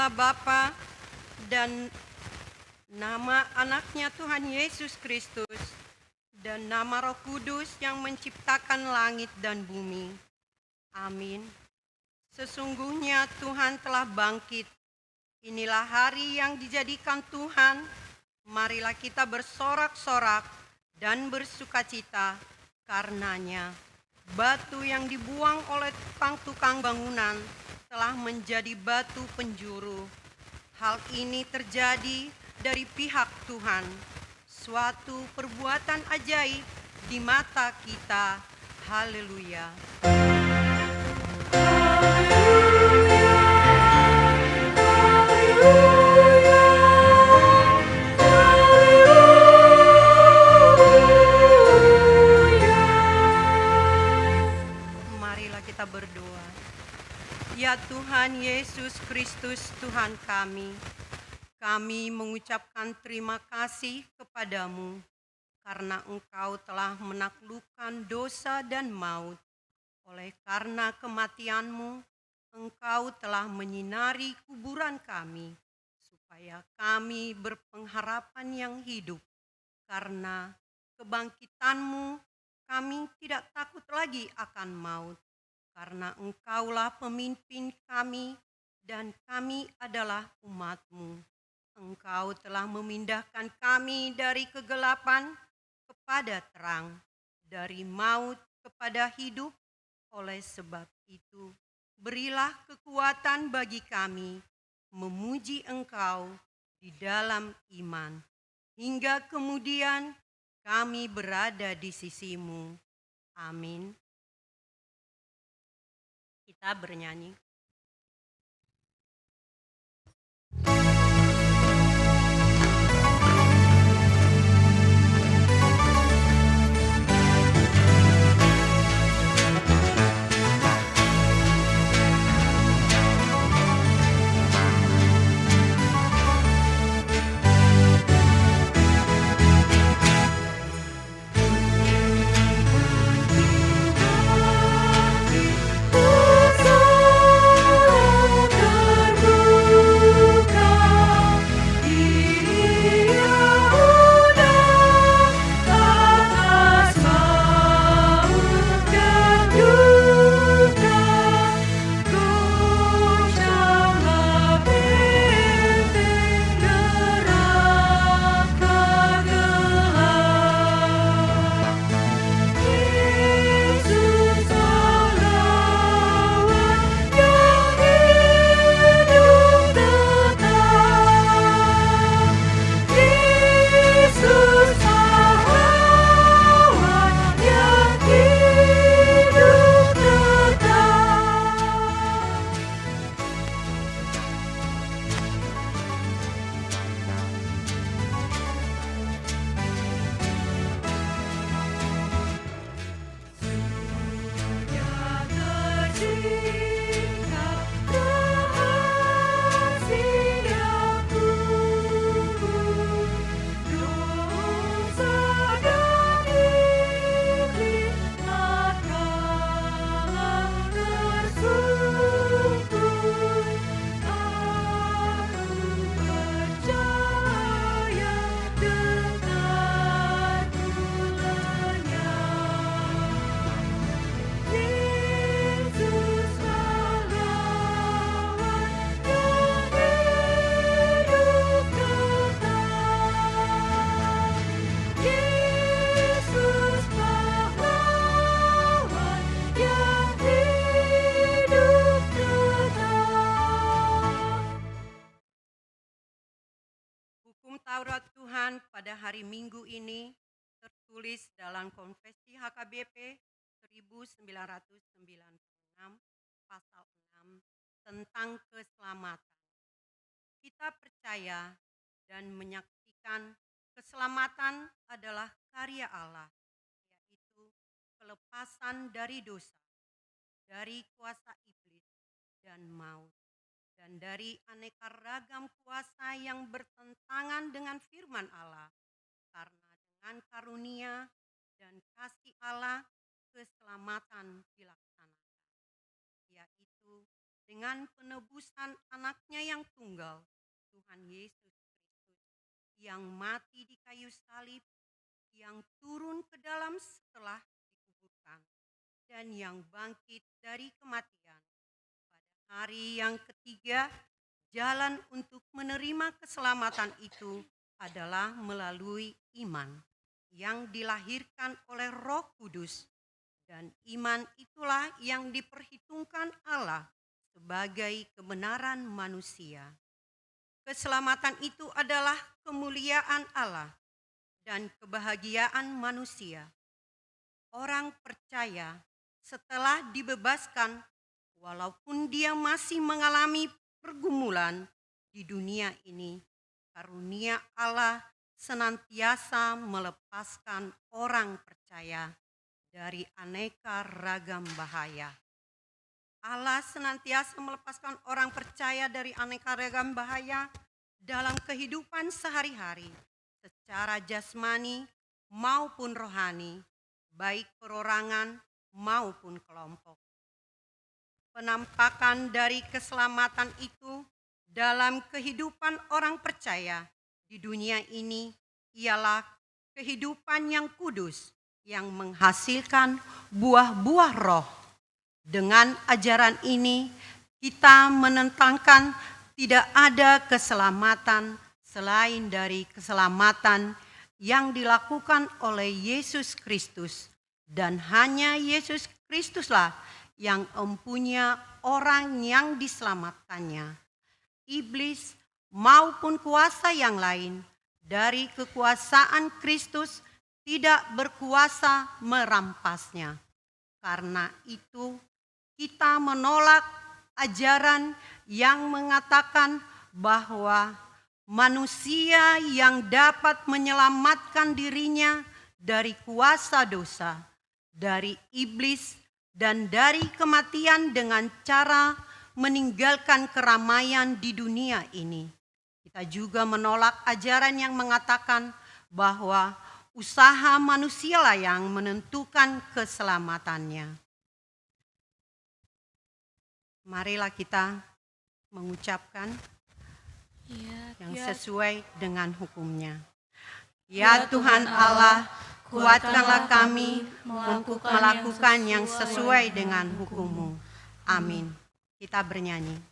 nama Bapa dan nama anaknya Tuhan Yesus Kristus dan nama Roh Kudus yang menciptakan langit dan bumi. Amin. Sesungguhnya Tuhan telah bangkit. Inilah hari yang dijadikan Tuhan. Marilah kita bersorak-sorak dan bersukacita karenanya. Batu yang dibuang oleh tukang-tukang bangunan telah menjadi batu penjuru. Hal ini terjadi dari pihak Tuhan, suatu perbuatan ajaib di mata kita. Haleluya. Marilah kita berdoa. Ya Tuhan Yesus Kristus Tuhan kami mengucapkan terima kasih kepadamu karena Engkau telah menaklukkan dosa dan maut. Oleh karena kematian-Mu, Engkau telah menyinari kuburan kami, supaya kami berpengharapan yang hidup. Karena kebangkitan-Mu, kami tidak takut lagi akan maut. Karena Engkaulah pemimpin kami, dan kami adalah umat-Mu. Engkau telah memindahkan kami dari kegelapan kepada terang, dari maut kepada hidup. Oleh sebab itu, berilah kekuatan bagi kami memuji Engkau di dalam iman, hingga kemudian kami berada di sisi-Mu. Amin. Kita bernyanyi. Hukum Taurat Tuhan pada hari Minggu ini tertulis dalam Konfesi HKBP 1996 pasal 6 tentang keselamatan. Kita percaya dan menyaksikan keselamatan adalah karya Allah, yaitu pelepasan dari dosa, dari kuasa iblis dan maut, dan dari aneka ragam kuasa yang bertentangan dengan firman Allah. Karena dengan karunia dan kasih Allah, keselamatan dilaksanakan, yaitu dengan penebusan anaknya yang tunggal, Tuhan Yesus Kristus, yang mati di kayu salib, yang turun ke dalam setelah dikuburkan, dan yang bangkit dari kematian. Pada hari yang ketiga, jalan untuk menerima keselamatan itu adalah melalui iman yang dilahirkan oleh Roh Kudus, dan iman itulah yang diperhitungkan Allah sebagai kebenaran manusia. Keselamatan itu adalah kemuliaan Allah dan kebahagiaan manusia. Orang percaya setelah dibebaskan, walaupun dia masih mengalami pergumulan di dunia ini, karunia Allah senantiasa melepaskan orang percaya dari aneka ragam bahaya. Allah senantiasa melepaskan orang percaya dari aneka ragam bahaya dalam kehidupan sehari-hari, secara jasmani maupun rohani, baik perorangan maupun kelompok. Penampakan dari keselamatan itu dalam kehidupan orang percaya di dunia ini ialah kehidupan yang kudus, yang menghasilkan buah-buah roh. Dengan ajaran ini, kita menentangkan tidak ada keselamatan selain dari keselamatan yang dilakukan oleh Yesus Kristus, dan hanya Yesus Kristuslah yang mempunyai orang yang diselamatkannya. Iblis maupun kuasa yang lain dari kekuasaan Kristus tidak berkuasa merampasnya. Karena itu, kita menolak ajaran yang mengatakan bahwa manusia yang dapat menyelamatkan dirinya dari kuasa dosa, dari iblis, dan dari kematian dengan cara meninggalkan keramaian di dunia ini. Kita juga menolak ajaran yang mengatakan bahwa usaha manusialah yang menentukan keselamatannya. Marilah kita mengucapkan yang sesuai dengan hukumnya. Ya Tuhan Allah, kuatkanlah kami melakukan yang sesuai dengan hukum-Mu. Amin. Kita bernyanyi.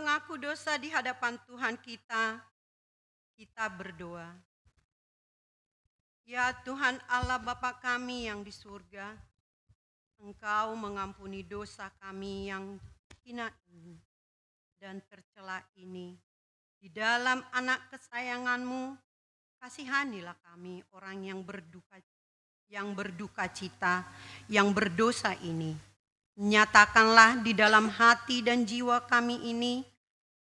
mengaku dosa di hadapan Tuhan kita berdoa. Ya Tuhan Allah Bapa kami yang di surga, Engkau mengampuni dosa kami yang hina ini dan tercela ini. Di dalam anak kesayangan-Mu, kasihanilah kami orang yang berduka cita, yang berdosa ini. Nyatakanlah di dalam hati dan jiwa kami ini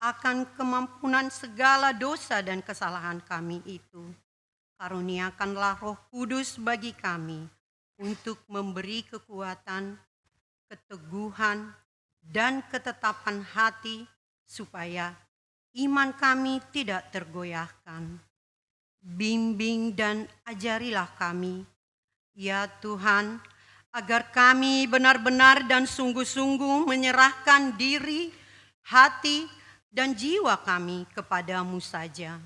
akan kemampuan segala dosa dan kesalahan kami itu. Karuniakanlah Roh Kudus bagi kami untuk memberi kekuatan, keteguhan, dan ketetapan hati supaya iman kami tidak tergoyahkan. Bimbing dan ajarilah kami, ya Tuhan, agar kami benar-benar dan sungguh-sungguh menyerahkan diri, hati, dan jiwa kami kepadamu saja,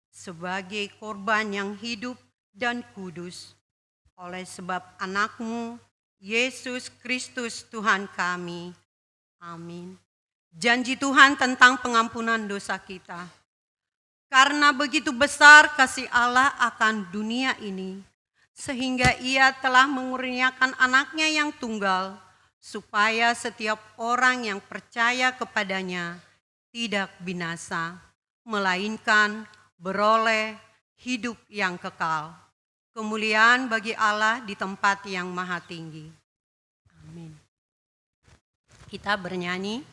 sebagai korban yang hidup dan kudus, oleh sebab anak-Mu, Yesus Kristus Tuhan kami. Amin. Janji Tuhan tentang pengampunan dosa kita. Karena begitu besar kasih Allah akan dunia ini, sehingga Ia telah mengurniakan anaknya yang tunggal, supaya setiap orang yang percaya kepadanya tidak binasa, melainkan beroleh hidup yang kekal. Kemuliaan bagi Allah di tempat yang maha tinggi. Amin. Kita bernyanyi.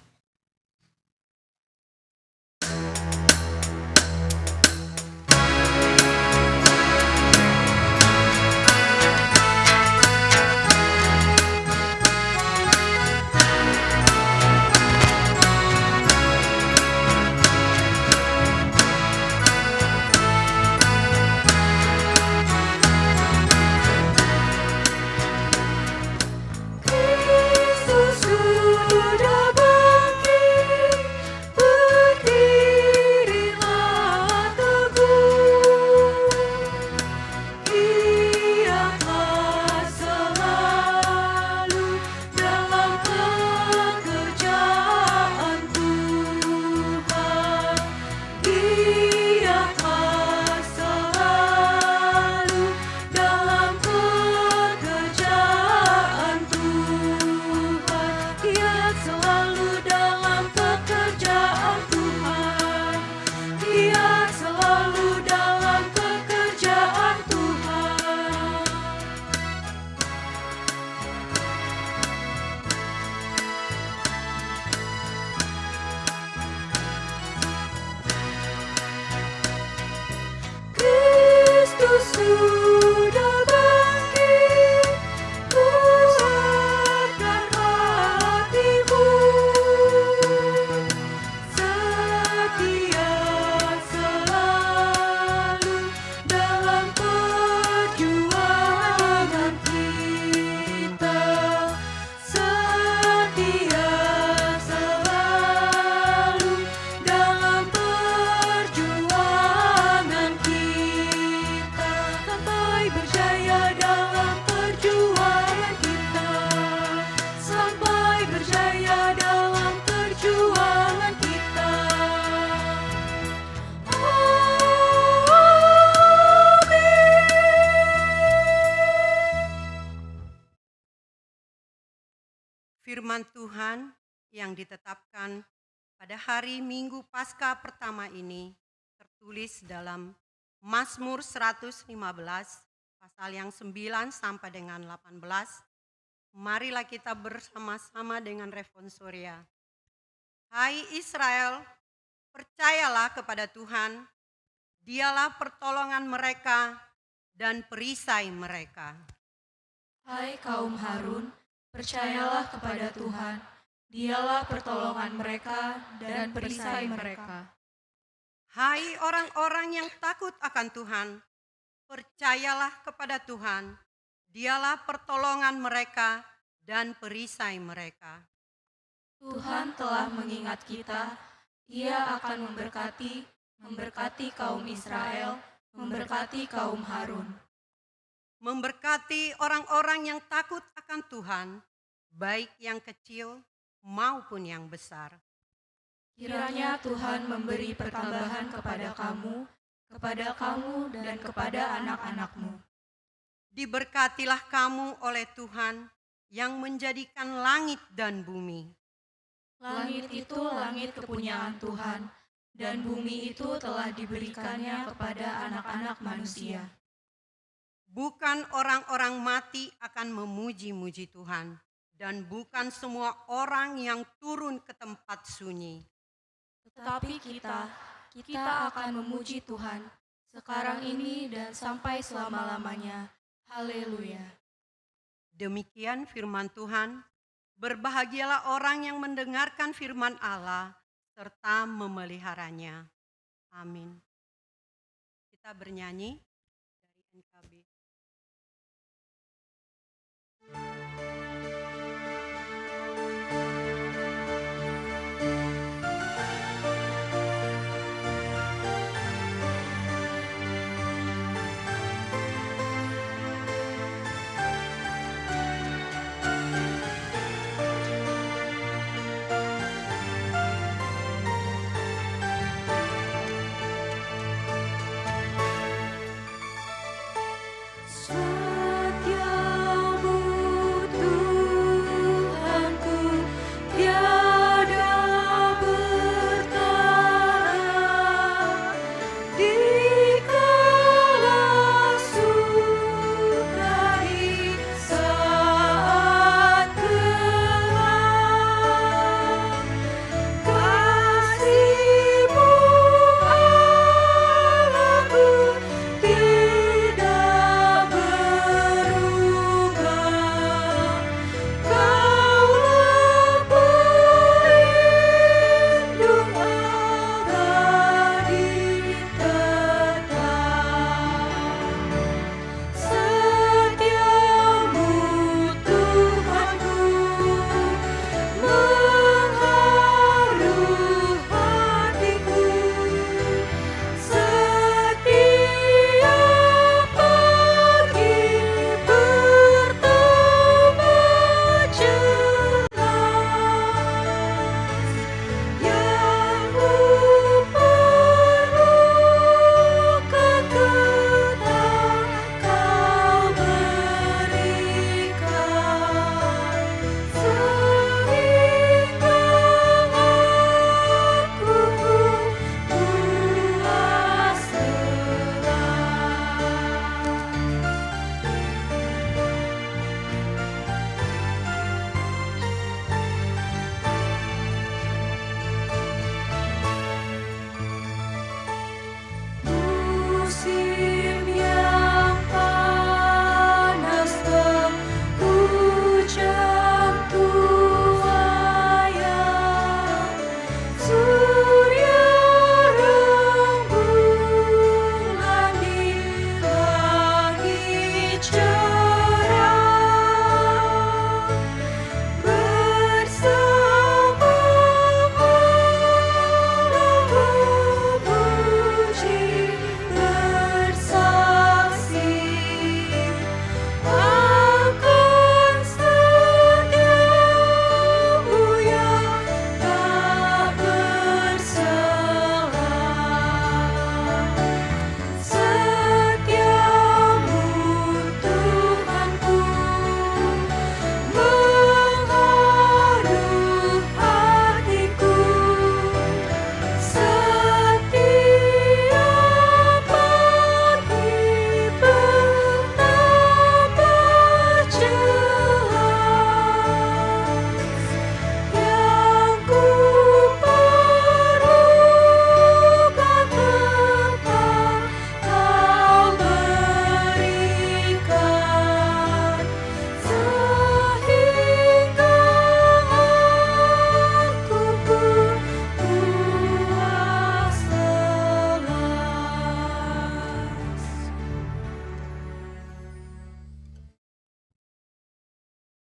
Firman Tuhan yang ditetapkan pada hari Minggu Paskah pertama ini tertulis dalam Mazmur 115 pasal yang 9 sampai dengan 18. Marilah kita bersama-sama dengan responsoria. Hai Israel, percayalah kepada Tuhan, Dialah pertolongan mereka dan perisai mereka. Hai kaum Harun, percayalah kepada Tuhan, Dialah pertolongan mereka dan perisai mereka. Hai orang-orang yang takut akan Tuhan, percayalah kepada Tuhan, Dialah pertolongan mereka dan perisai mereka. Tuhan telah mengingat kita, Ia akan memberkati kaum Israel, memberkati kaum Harun. Memberkati orang-orang yang takut akan Tuhan, baik yang kecil maupun yang besar. Kiranya Tuhan memberi pertambahan kepada kamu, dan kepada anak-anakmu. Diberkatilah kamu oleh Tuhan yang menjadikan langit dan bumi. Langit itu langit kepunyaan Tuhan, dan bumi itu telah diberikannya kepada anak-anak manusia. Bukan orang-orang mati akan memuji-muji Tuhan, dan bukan semua orang yang turun ke tempat sunyi. Tetapi kita akan memuji Tuhan, sekarang ini dan sampai selama-lamanya. Haleluya. Demikian firman Tuhan. Berbahagialah orang yang mendengarkan firman Allah serta memeliharanya. Amin. Kita bernyanyi dari NKB.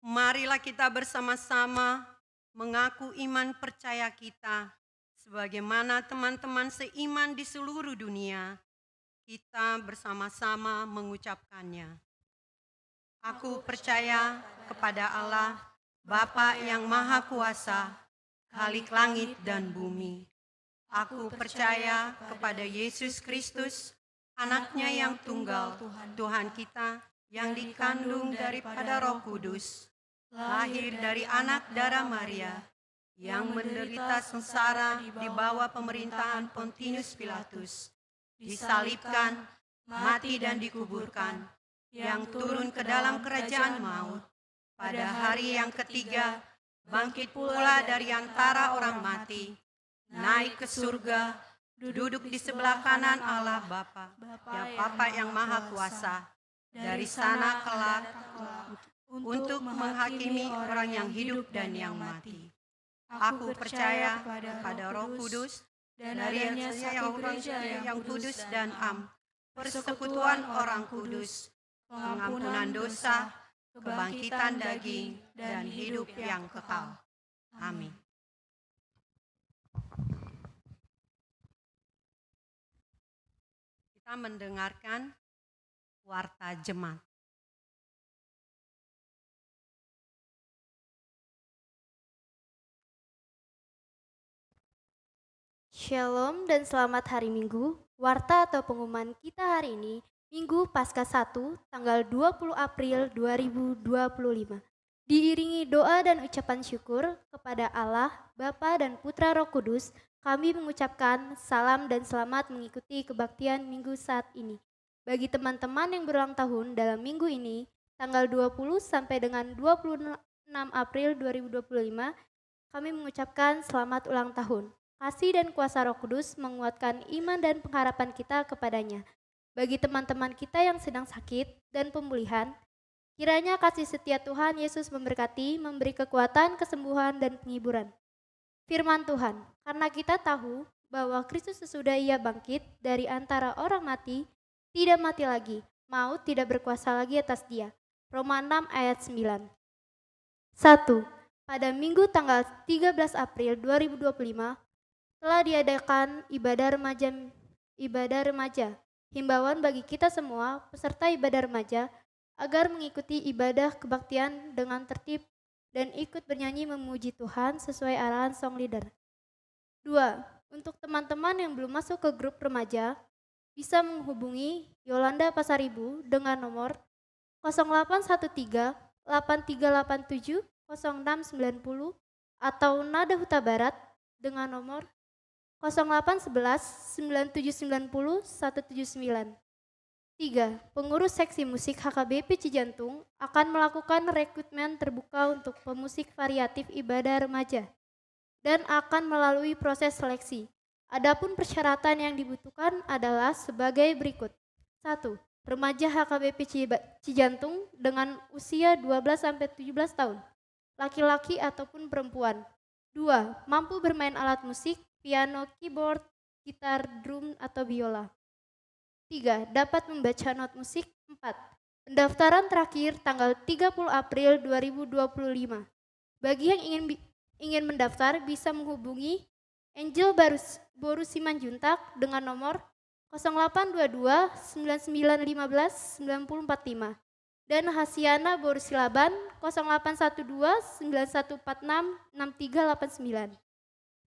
Marilah kita bersama-sama mengaku iman percaya kita, sebagaimana teman-teman seiman di seluruh dunia, kita bersama-sama mengucapkannya. Aku percaya kepada Allah, Bapa yang Maha Kuasa, Khalik langit dan bumi. Aku percaya kepada Yesus Kristus, Anaknya yang tunggal, Tuhan kita, yang dikandung daripada Roh Kudus, lahir dari anak darah Maria, yang menderita sengsara di bawah pemerintahan Pontius Pilatus, disalibkan, mati dan dikuburkan, yang turun ke dalam kerajaan maut. Pada hari yang ketiga, bangkit pula dari antara orang mati, naik ke surga, duduk di sebelah kanan Allah Bapa, yang Maha Kuasa. Dari sana kelak untuk menghakimi orang yang hidup dan yang mati. Aku percaya kepada Roh Kudus, dari yang gereja yang kudus dan persekutuan orang kudus, pengampunan dosa, kebangkitan daging, dan hidup yang kekal. Amin. Kita mendengarkan warta jemaat. Shalom dan selamat hari Minggu. Warta atau pengumuman kita hari ini, Minggu Paskah 1, tanggal 20 April 2025. Diiringi doa dan ucapan syukur kepada Allah, Bapa dan Putra Roh Kudus, kami mengucapkan salam dan selamat mengikuti kebaktian Minggu saat ini. Bagi teman-teman yang berulang tahun dalam minggu ini, tanggal 20 sampai dengan 26 April 2025, kami mengucapkan selamat ulang tahun. Kasih dan kuasa Roh Kudus menguatkan iman dan pengharapan kita kepadanya. Bagi teman-teman kita yang sedang sakit dan pemulihan, kiranya kasih setia Tuhan Yesus memberkati, memberi kekuatan, kesembuhan, dan penghiburan. Firman Tuhan, karena kita tahu bahwa Kristus sesudah Ia bangkit dari antara orang mati, tidak mati lagi, maut tidak berkuasa lagi atas Dia. Roma 6 ayat 9. 1. Pada Minggu tanggal 13 April 2025, telah diadakan ibadah remaja. Himbauan bagi kita semua peserta ibadah remaja agar mengikuti ibadah kebaktian dengan tertib dan ikut bernyanyi memuji Tuhan sesuai arahan song leader. 2. Untuk teman-teman yang belum masuk ke grup remaja, bisa menghubungi Yolanda Pasaribu dengan nomor 0813 8387 0690 atau Nada Huta Barat dengan nomor 0811 9790 179. 3. Pengurus seksi musik HKBP Cijantung akan melakukan rekrutmen terbuka untuk pemusik variatif ibadah remaja dan akan melalui proses seleksi. Adapun persyaratan yang dibutuhkan adalah sebagai berikut. 1. Remaja HKBP Cijantung dengan usia 12-17 tahun, laki-laki ataupun perempuan. 2. Mampu bermain alat musik, piano, keyboard, gitar, drum, atau biola. 3. Dapat membaca not musik. 4. Pendaftaran terakhir tanggal 30 April 2025. Bagi yang ingin mendaftar bisa menghubungi Angel Boru Simanjuntak dengan nomor 0822 9915 9045 dan Hasiana Boru Silaban 0812 9146 6389.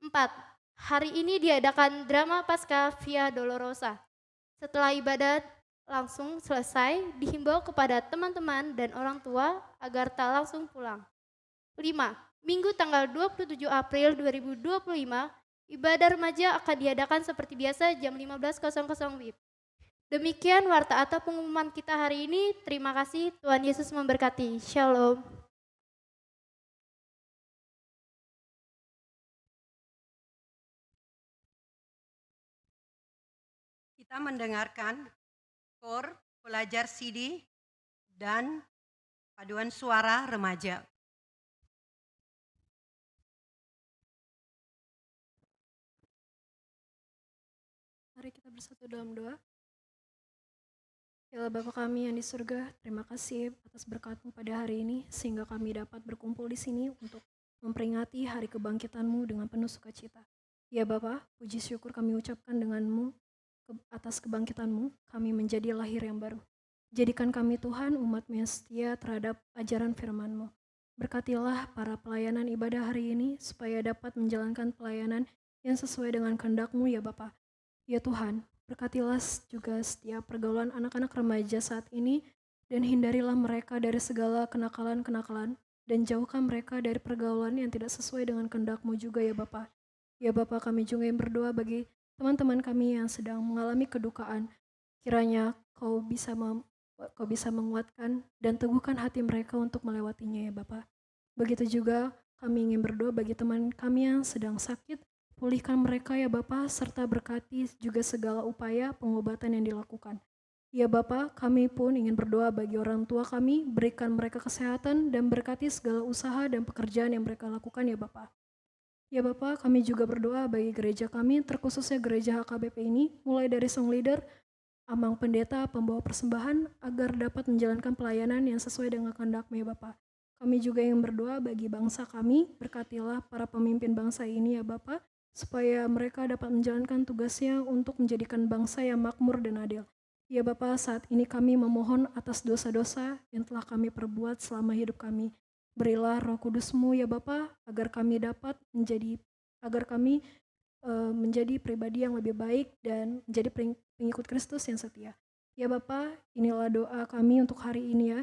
4. Hari ini diadakan drama Paskah Via Dolorosa. Setelah ibadat langsung selesai, dihimbau kepada teman-teman dan orang tua agar tak langsung pulang. 5. Minggu tanggal 27 April 2025, ibadah remaja akan diadakan seperti biasa jam 15.00 WIB. Demikian warta atau pengumuman kita hari ini. Terima kasih, Tuhan Yesus memberkati. Shalom. Kita mendengarkan kor, pelajar CD, dan paduan suara remaja. Mari kita bersatu dalam doa. Ya Allah Bapa kami yang di surga, terima kasih atas berkat-Mu pada hari ini, sehingga kami dapat berkumpul di sini untuk memperingati hari kebangkitan-Mu dengan penuh sukacita. Ya Bapa, puji syukur kami ucapkan dengan-Mu atas kebangkitan-Mu, kami menjadi lahir yang baru. Jadikan kami Tuhan umat-Mu yang setia terhadap ajaran firman-Mu. Berkatilah para pelayanan ibadah hari ini supaya dapat menjalankan pelayanan yang sesuai dengan kehendak-Mu ya Bapa. Ya Tuhan, berkatilah juga setiap pergaulan anak-anak remaja saat ini dan hindarilah mereka dari segala kenakalan-kenakalan dan jauhkan mereka dari pergaulan yang tidak sesuai dengan kehendak-Mu juga ya Bapa. Ya Bapa, kami juga yang berdoa bagi teman-teman kami yang sedang mengalami kedukaan. Kiranya Kau bisa menguatkan dan teguhkan hati mereka untuk melewatinya ya Bapa. Begitu juga kami ingin berdoa bagi teman kami yang sedang sakit, pulihkan mereka ya Bapa, serta berkati juga segala upaya pengobatan yang dilakukan. Ya Bapa, kami pun ingin berdoa bagi orang tua kami, berikan mereka kesehatan dan berkati segala usaha dan pekerjaan yang mereka lakukan ya Bapa. Ya Bapak, kami juga berdoa bagi gereja kami, terkhususnya gereja HKBP ini, mulai dari song leader, amang pendeta, pembawa persembahan, agar dapat menjalankan pelayanan yang sesuai dengan kehendak-Mu ya Bapak. Kami juga yang berdoa bagi bangsa kami, berkatilah para pemimpin bangsa ini ya Bapak, supaya mereka dapat menjalankan tugasnya untuk menjadikan bangsa yang makmur dan adil. Ya Bapak, saat ini kami memohon atas dosa-dosa yang telah kami perbuat selama hidup kami. Berilah Roh Kudus-Mu ya Bapa, agar kami menjadi pribadi yang lebih baik dan menjadi pengikut Kristus yang setia. Ya Bapa, inilah doa kami untuk hari ini ya.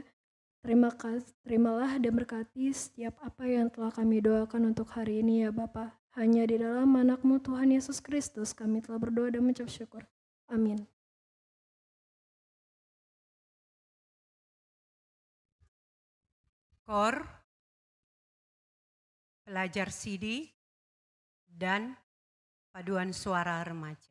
Terimalah dan berkati setiap apa yang telah kami doakan untuk hari ini ya Bapa. Hanya di dalam anak-Mu Tuhan Yesus Kristus kami telah berdoa dan mengucap syukur. Amin. KOR, pelajar CD, dan paduan suara remaja.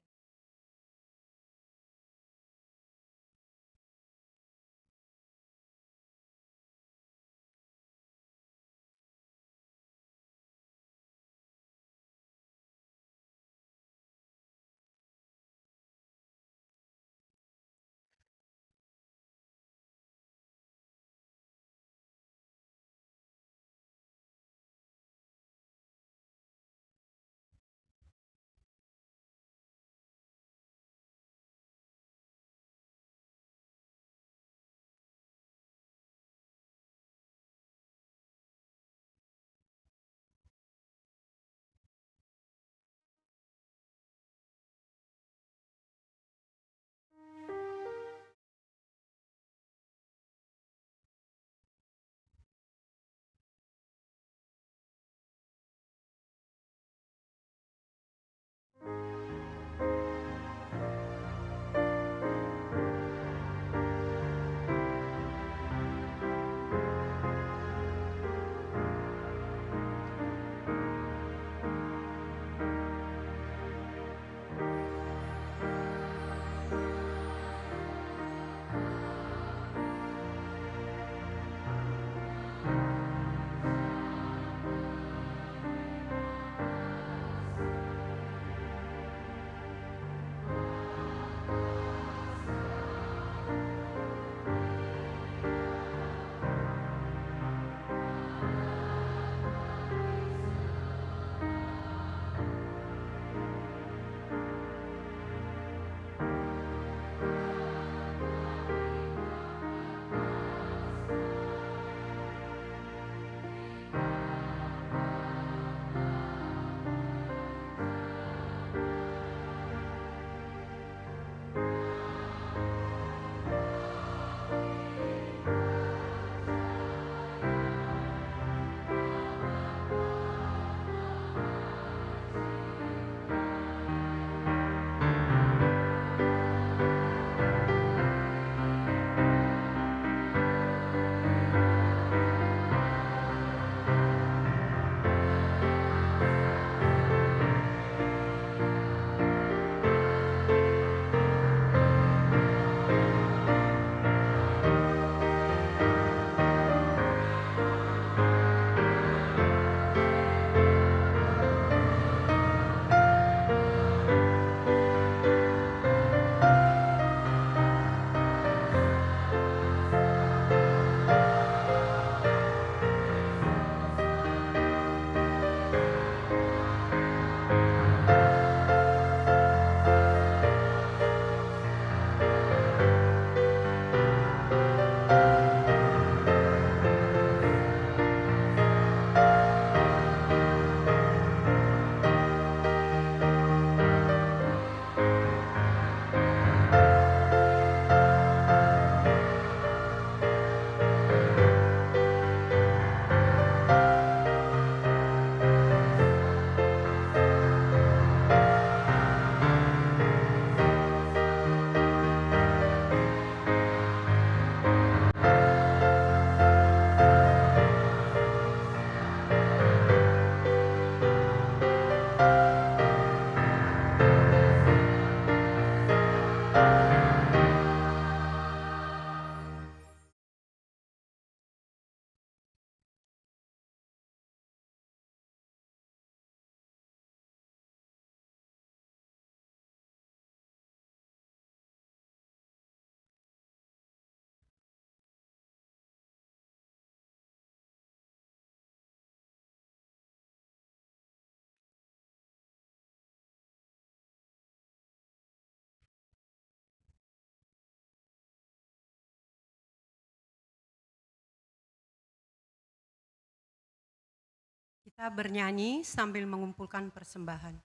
Kita bernyanyi sambil mengumpulkan persembahan.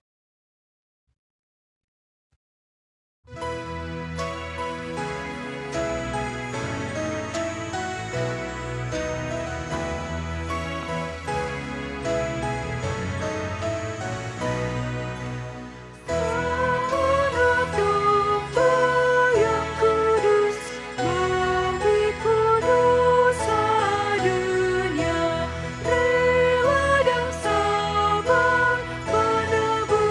Rela dan sabar menebus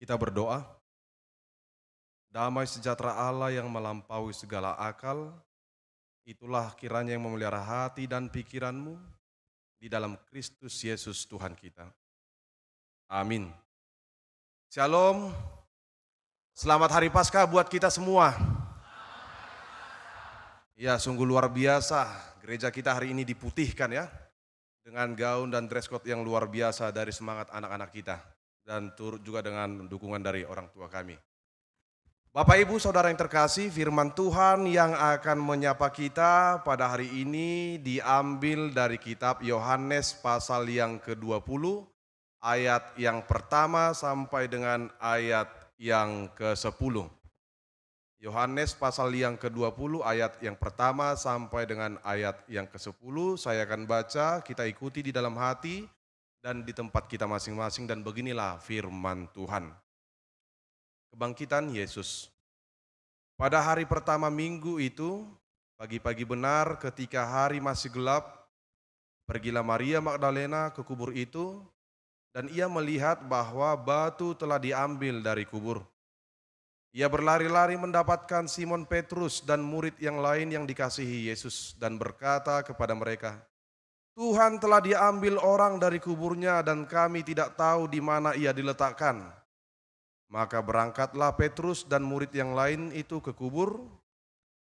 Kita berdoa. Damai sejahtera Allah yang melampaui segala akal, itulah kiranya yang memelihara hati dan pikiranmu di dalam Kristus Yesus Tuhan kita. Amin. Shalom. Selamat Hari Paskah buat kita semua. Ya, sungguh luar biasa. Gereja kita hari ini diputihkan ya, dengan gaun dan dress code yang luar biasa dari semangat anak-anak kita. Dan turut juga dengan dukungan dari orang tua kami. Bapak Ibu Saudara yang terkasih, firman Tuhan yang akan menyapa kita pada hari ini diambil dari kitab Yohanes pasal yang ke-20, ayat yang pertama sampai dengan ayat yang ke-10. Yohanes pasal yang ke-20 ayat yang pertama sampai dengan ayat yang ke-10. Saya akan baca, kita ikuti di dalam hati dan di tempat kita masing-masing, dan beginilah firman Tuhan. Kebangkitan Yesus. Pada hari pertama minggu itu, pagi-pagi benar ketika hari masih gelap, pergilah Maria Magdalena ke kubur itu, dan ia melihat bahwa batu telah diambil dari kubur. Ia berlari-lari mendapatkan Simon Petrus dan murid yang lain yang dikasihi Yesus, dan berkata kepada mereka, "Tuhan telah diambil orang dari kuburnya dan kami tidak tahu di mana ia diletakkan." Maka berangkatlah Petrus dan murid yang lain itu ke kubur.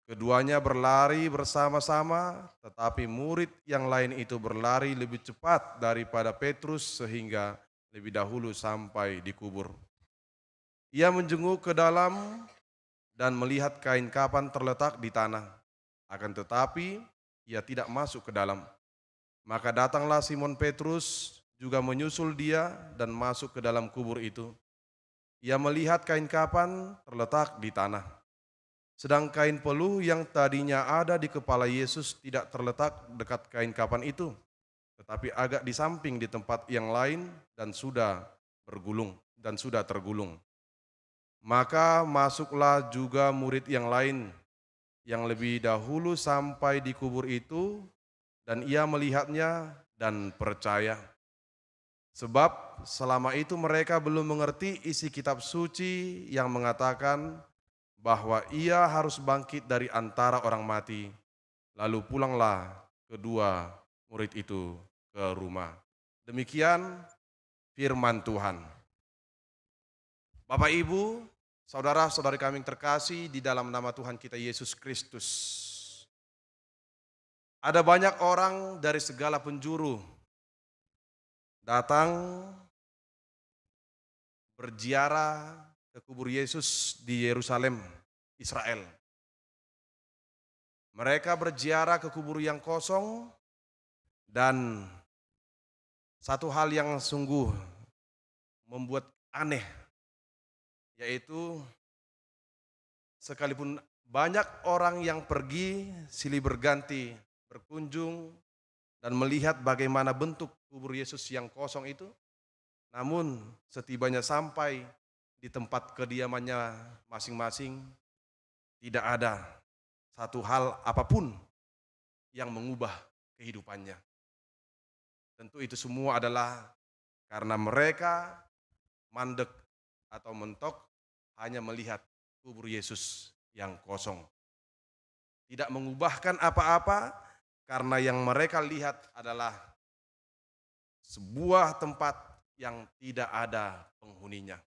Keduanya berlari bersama-sama, tetapi murid yang lain itu berlari lebih cepat daripada Petrus sehingga lebih dahulu sampai di kubur. Ia menjenguk ke dalam dan melihat kain kapan terletak di tanah. Akan tetapi ia tidak masuk ke dalam. Maka datanglah Simon Petrus juga menyusul dia dan masuk ke dalam kubur itu. Ia melihat kain kapan terletak di tanah. Sedang kain peluh yang tadinya ada di kepala Yesus tidak terletak dekat kain kapan itu, tetapi agak di samping di tempat yang lain dan sudah tergulung. Maka masuklah juga murid yang lain yang lebih dahulu sampai di kubur itu, dan ia melihatnya dan percaya. Sebab selama itu mereka belum mengerti isi kitab suci yang mengatakan bahwa ia harus bangkit dari antara orang mati. Lalu pulanglah kedua murid itu ke rumah. Demikian firman Tuhan. Bapak Ibu, saudara-saudari kami yang terkasih di dalam nama Tuhan kita Yesus Kristus. Ada banyak orang dari segala penjuru datang berziarah ke kubur Yesus di Yerusalem, Israel. Mereka berziarah ke kubur yang kosong, dan satu hal yang sungguh membuat aneh, yaitu sekalipun banyak orang yang pergi silih berganti berkunjung dan melihat bagaimana bentuk kubur Yesus yang kosong itu, namun setibanya sampai di tempat kediamannya masing-masing, tidak ada satu hal apapun yang mengubah kehidupannya. Tentu itu semua adalah karena mereka mandek atau mentok hanya melihat kubur Yesus yang kosong. Tidak mengubahkan apa-apa karena yang mereka lihat adalah sebuah tempat yang tidak ada penghuninya.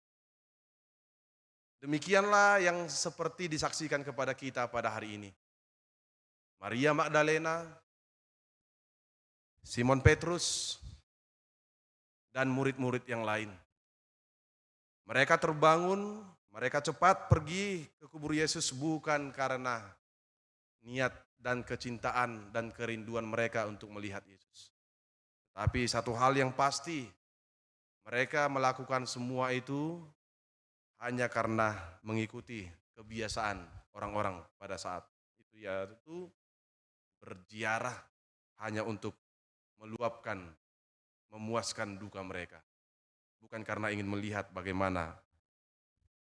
Demikianlah yang seperti disaksikan kepada kita pada hari ini. Maria Magdalena, Simon Petrus, dan murid-murid yang lain. Mereka terbangun, mereka cepat pergi ke kubur Yesus bukan karena niat dan kecintaan dan kerinduan mereka untuk melihat Yesus. Tapi satu hal yang pasti, mereka melakukan semua itu hanya karena mengikuti kebiasaan orang-orang pada saat itu, yaitu berziarah hanya untuk meluapkan, memuaskan duka mereka. Bukan karena ingin melihat bagaimana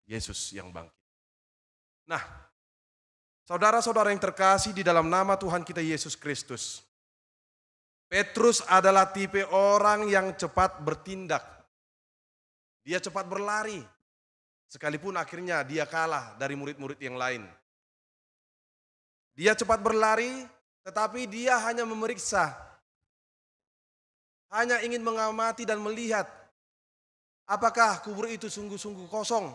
Yesus yang bangkit. Nah, saudara-saudara yang terkasih di dalam nama Tuhan kita Yesus Kristus, Petrus adalah tipe orang yang cepat bertindak. Dia cepat berlari. Sekalipun akhirnya dia kalah dari murid-murid yang lain. Dia cepat berlari, tetapi dia hanya memeriksa. Hanya ingin mengamati dan melihat apakah kubur itu sungguh-sungguh kosong.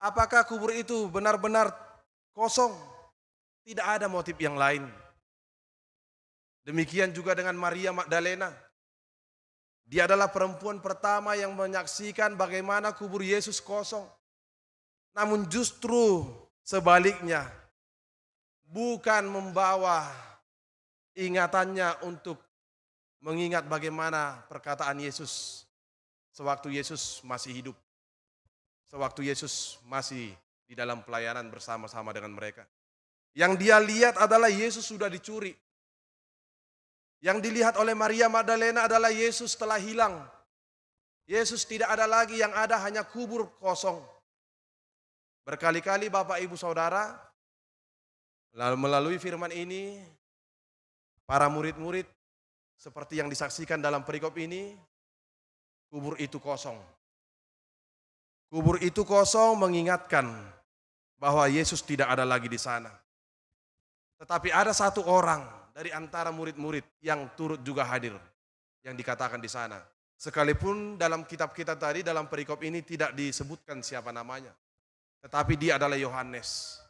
Apakah kubur itu benar-benar kosong. Tidak ada motif yang lain. Demikian juga dengan Maria Magdalena. Dia adalah perempuan pertama yang menyaksikan bagaimana kubur Yesus kosong. Namun justru sebaliknya, bukan membawa ingatannya untuk mengingat bagaimana perkataan Yesus sewaktu Yesus masih hidup. Sewaktu Yesus masih di dalam pelayanan bersama-sama dengan mereka. Yang dia lihat adalah Yesus sudah dicuri. Yang dilihat oleh Maria Magdalena adalah Yesus telah hilang. Yesus tidak ada lagi, yang ada hanya kubur kosong. Berkali-kali Bapak Ibu Saudara, lalu melalui firman ini, para murid-murid seperti yang disaksikan dalam perikop ini, kubur itu kosong. Kubur itu kosong mengingatkan bahwa Yesus tidak ada lagi di sana. Tetapi ada satu orang dari antara murid-murid yang turut juga hadir, yang dikatakan di sana. Sekalipun dalam kitab-kitab tadi, dalam perikop ini tidak disebutkan siapa namanya. Tetapi dia adalah Yohanes.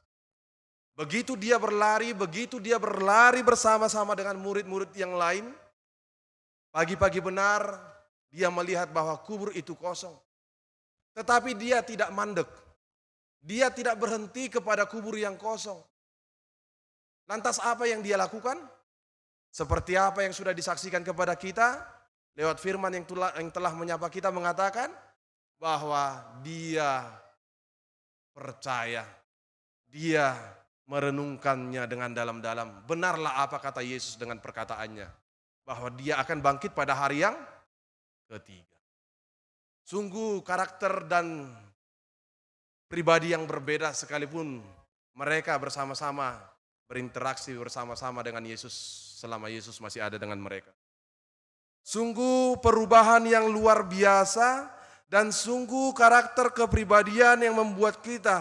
Begitu dia berlari bersama-sama dengan murid-murid yang lain, pagi-pagi benar dia melihat bahwa kubur itu kosong. Tetapi dia tidak mandek. Dia tidak berhenti kepada kubur yang kosong. Lantas apa yang dia lakukan? Seperti apa yang sudah disaksikan kepada kita lewat firman yang telah menyapa kita, mengatakan bahwa dia percaya, dia merenungkannya dengan dalam-dalam. Benarlah apa kata Yesus dengan perkataannya, bahwa dia akan bangkit pada hari yang ketiga. Sungguh karakter dan pribadi yang berbeda, sekalipun mereka bersama-sama berinteraksi bersama-sama dengan Yesus selama Yesus masih ada dengan mereka. Sungguh perubahan yang luar biasa dan sungguh karakter kepribadian yang membuat kita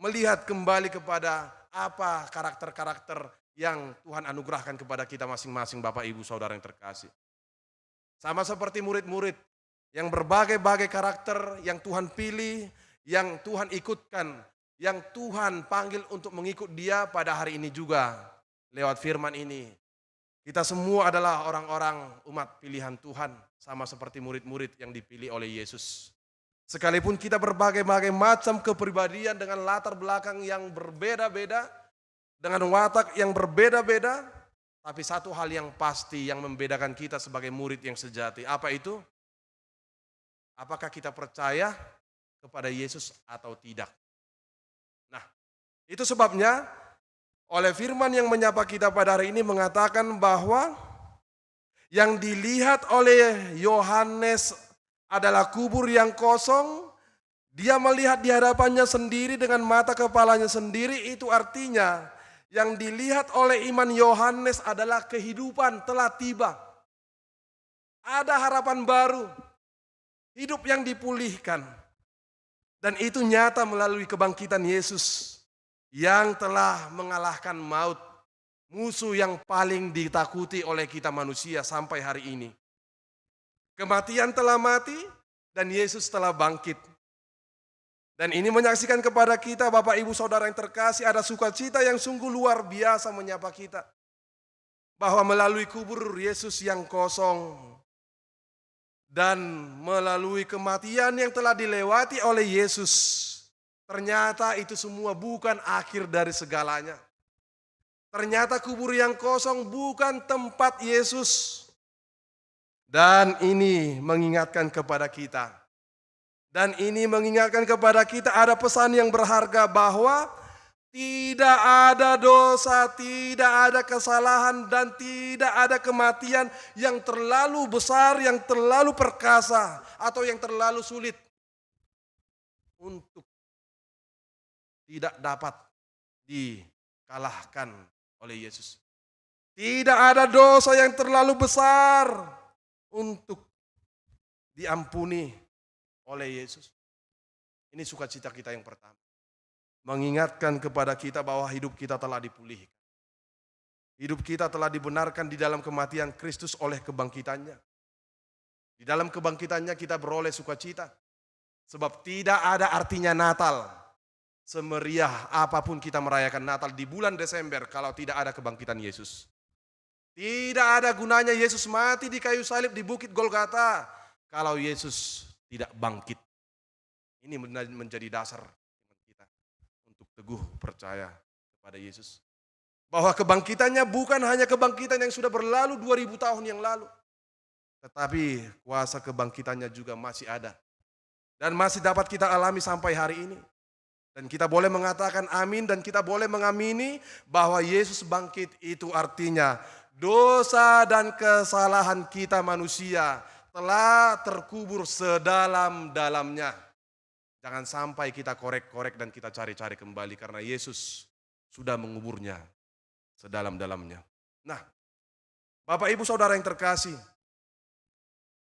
melihat kembali kepada apa karakter-karakter yang Tuhan anugerahkan kepada kita masing-masing Bapak Ibu Saudara yang terkasih. Sama seperti murid-murid yang berbagai-bagai karakter yang Tuhan pilih, yang Tuhan ikutkan, yang Tuhan panggil untuk mengikut dia pada hari ini juga lewat firman ini. Kita semua adalah orang-orang umat pilihan Tuhan, sama seperti murid-murid yang dipilih oleh Yesus. Sekalipun kita berbagai-bagai macam kepribadian dengan latar belakang yang berbeda-beda, dengan watak yang berbeda-beda, tapi satu hal yang pasti yang membedakan kita sebagai murid yang sejati. Apa itu? Apakah kita percaya kepada Yesus atau tidak? Nah, itu sebabnya oleh firman yang menyapa kita pada hari ini mengatakan bahwa yang dilihat oleh Yohanes adalah kubur yang kosong. Dia melihat di hadapannya sendiri dengan mata kepalanya sendiri. Itu artinya yang dilihat oleh iman Yohanes adalah kehidupan telah tiba. Ada harapan baru, hidup yang dipulihkan. Dan itu nyata melalui kebangkitan Yesus yang telah mengalahkan maut, musuh yang paling ditakuti oleh kita manusia sampai hari ini. Kematian telah mati dan Yesus telah bangkit. Dan ini menyaksikan kepada kita Bapak Ibu Saudara yang terkasih, ada sukacita yang sungguh luar biasa menyapa kita. Bahwa melalui kubur Yesus yang kosong dan melalui kematian yang telah dilewati oleh Yesus, ternyata itu semua bukan akhir dari segalanya. Ternyata kubur yang kosong bukan tempat Yesus. Dan ini mengingatkan kepada kita. Dan ini mengingatkan kepada kita ada pesan yang berharga bahwa tidak ada dosa, tidak ada kesalahan, dan tidak ada kematian yang terlalu besar, yang terlalu perkasa, atau yang terlalu sulit untuk tidak dapat dikalahkan oleh Yesus. Tidak ada dosa yang terlalu besar untuk diampuni oleh Yesus. Ini sukacita kita yang pertama. Mengingatkan kepada kita bahwa hidup kita telah dipulihkan. Hidup kita telah dibenarkan di dalam kematian Kristus oleh kebangkitannya. Di dalam kebangkitannya kita beroleh sukacita. Sebab tidak ada artinya Natal, semeriah apapun kita merayakan Natal di bulan Desember kalau tidak ada kebangkitan Yesus. Tidak ada gunanya Yesus mati di kayu salib di Bukit Golgata kalau Yesus tidak bangkit. Ini menjadi dasar kita untuk teguh percaya kepada Yesus. Bahwa kebangkitannya bukan hanya kebangkitan yang sudah berlalu 2000 tahun yang lalu. Tetapi kuasa kebangkitannya juga masih ada. Dan masih dapat kita alami sampai hari ini. Dan kita boleh mengatakan amin dan kita boleh mengamini bahwa Yesus bangkit itu artinya dosa dan kesalahan kita manusia telah terkubur sedalam-dalamnya. Jangan sampai kita korek-korek dan kita cari-cari kembali karena Yesus sudah menguburnya sedalam-dalamnya. Nah, Bapak Ibu Saudara yang terkasih,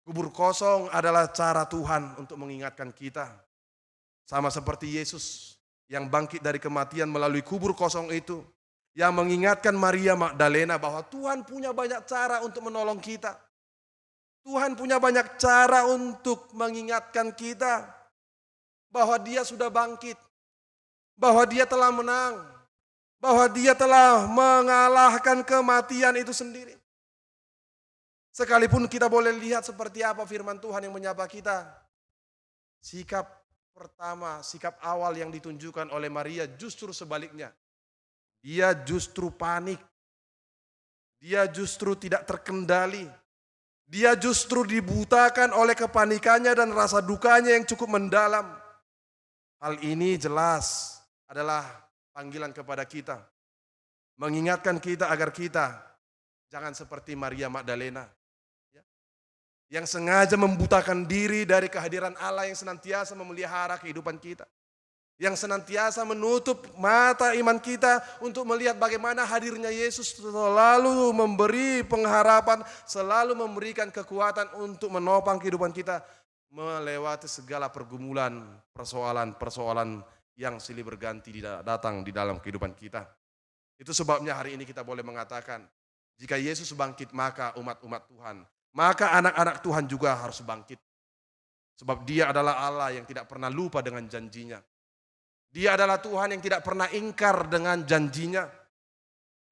kubur kosong adalah cara Tuhan untuk mengingatkan kita. Sama seperti Yesus yang bangkit dari kematian melalui kubur kosong itu. Yang mengingatkan Maria Magdalena bahwa Tuhan punya banyak cara untuk menolong kita. Tuhan punya banyak cara untuk mengingatkan kita bahwa Dia sudah bangkit. Bahwa Dia telah menang. Bahwa Dia telah mengalahkan kematian itu sendiri. Sekalipun kita boleh lihat seperti apa firman Tuhan yang menyapa kita. Sikap pertama, sikap awal yang ditunjukkan oleh Maria justru sebaliknya. Dia justru panik. Dia justru tidak terkendali. Dia justru dibutakan oleh kepanikannya dan rasa dukanya yang cukup mendalam. Hal ini jelas adalah panggilan kepada kita. Mengingatkan kita agar kita jangan seperti Maria Magdalena. Yang sengaja membutakan diri dari kehadiran Allah yang senantiasa memelihara kehidupan kita. Yang senantiasa menutup mata iman kita untuk melihat bagaimana hadirnya Yesus selalu memberi pengharapan, selalu memberikan kekuatan untuk menopang kehidupan kita melewati segala pergumulan, persoalan-persoalan yang silih berganti datang di dalam kehidupan kita. Itu sebabnya hari ini kita boleh mengatakan, jika Yesus bangkit maka umat-umat Tuhan, maka anak-anak Tuhan juga harus bangkit. Sebab Dia adalah Allah yang tidak pernah lupa dengan janjinya. Dia adalah Tuhan yang tidak pernah ingkar dengan janjinya.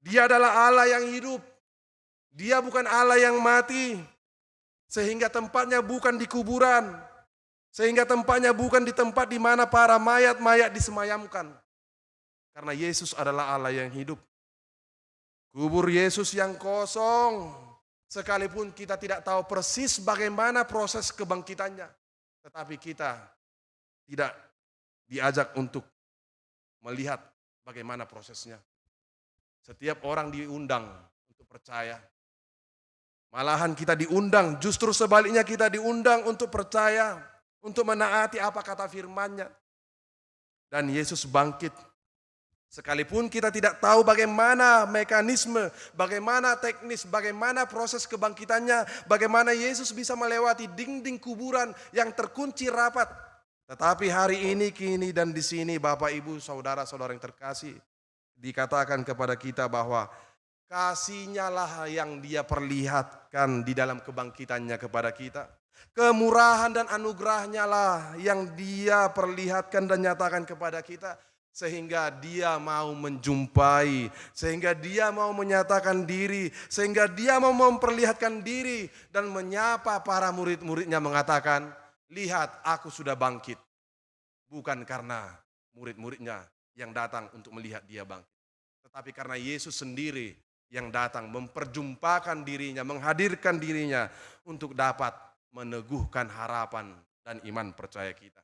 Dia adalah Allah yang hidup. Dia bukan Allah yang mati. Sehingga tempatnya bukan di kuburan. Sehingga tempatnya bukan di tempat di mana para mayat-mayat disemayamkan. Karena Yesus adalah Allah yang hidup. Kubur Yesus yang kosong. Sekalipun kita tidak tahu persis bagaimana proses kebangkitannya. Tetapi kita tidak diajak untuk melihat bagaimana prosesnya. Setiap orang diundang untuk percaya. Malahan kita diundang, justru sebaliknya kita diundang untuk percaya. Untuk menaati apa kata firman-Nya. Dan Yesus bangkit. Sekalipun kita tidak tahu bagaimana mekanisme, bagaimana teknis, bagaimana proses kebangkitannya, bagaimana Yesus bisa melewati dinding kuburan yang terkunci rapat. Tetapi hari ini, kini, dan di sini Bapak, Ibu, Saudara-saudara yang terkasih, dikatakan kepada kita bahwa kasih-Nya lah yang Dia perlihatkan di dalam kebangkitannya kepada kita. Kemurahan dan anugerah-Nya lah yang Dia perlihatkan dan nyatakan kepada kita. Sehingga Dia mau menjumpai, sehingga Dia mau menyatakan diri, sehingga Dia mau memperlihatkan diri dan menyapa para murid-muridnya mengatakan, lihat aku sudah bangkit. Bukan karena murid-muridnya yang datang untuk melihat Dia bangkit. Tetapi karena Yesus sendiri yang datang memperjumpakan dirinya, menghadirkan dirinya untuk dapat meneguhkan harapan dan iman percaya kita.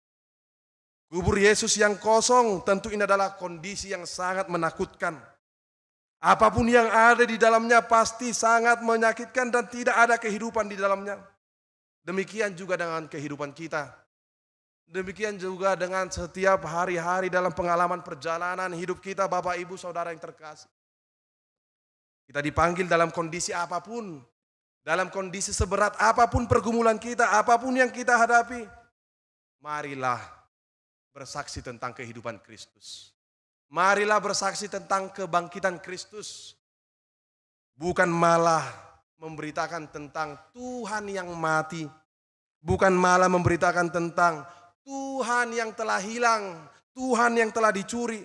Kubur Yesus yang kosong tentu ini adalah kondisi yang sangat menakutkan. Apapun yang ada di dalamnya pasti sangat menyakitkan dan tidak ada kehidupan di dalamnya. Demikian juga dengan kehidupan kita. Demikian juga dengan setiap hari-hari dalam pengalaman perjalanan hidup kita, Bapak, Ibu, Saudara yang terkasih. Kita dipanggil dalam kondisi apapun. Dalam kondisi seberat apapun pergumulan kita, apapun yang kita hadapi. Marilah bersaksi tentang kehidupan Kristus. Marilah bersaksi tentang kebangkitan Kristus. Bukan malah memberitakan tentang Tuhan yang mati. Bukan malah memberitakan tentang Tuhan yang telah hilang, Tuhan yang telah dicuri.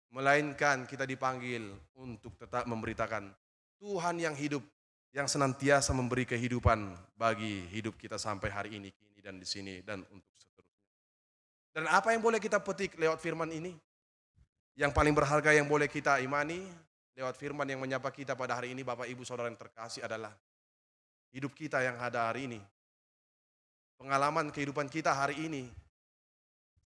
Melainkan kita dipanggil untuk tetap memberitakan Tuhan yang hidup, yang senantiasa memberi kehidupan bagi hidup kita sampai hari ini, kini dan di sini dan untuk seterusnya. Dan apa yang boleh kita petik lewat firman ini? Yang paling berharga yang boleh kita imani lewat firman yang menyapa kita pada hari ini, Bapak Ibu Saudara yang terkasih, adalah hidup kita yang ada hari ini. Pengalaman kehidupan kita hari ini.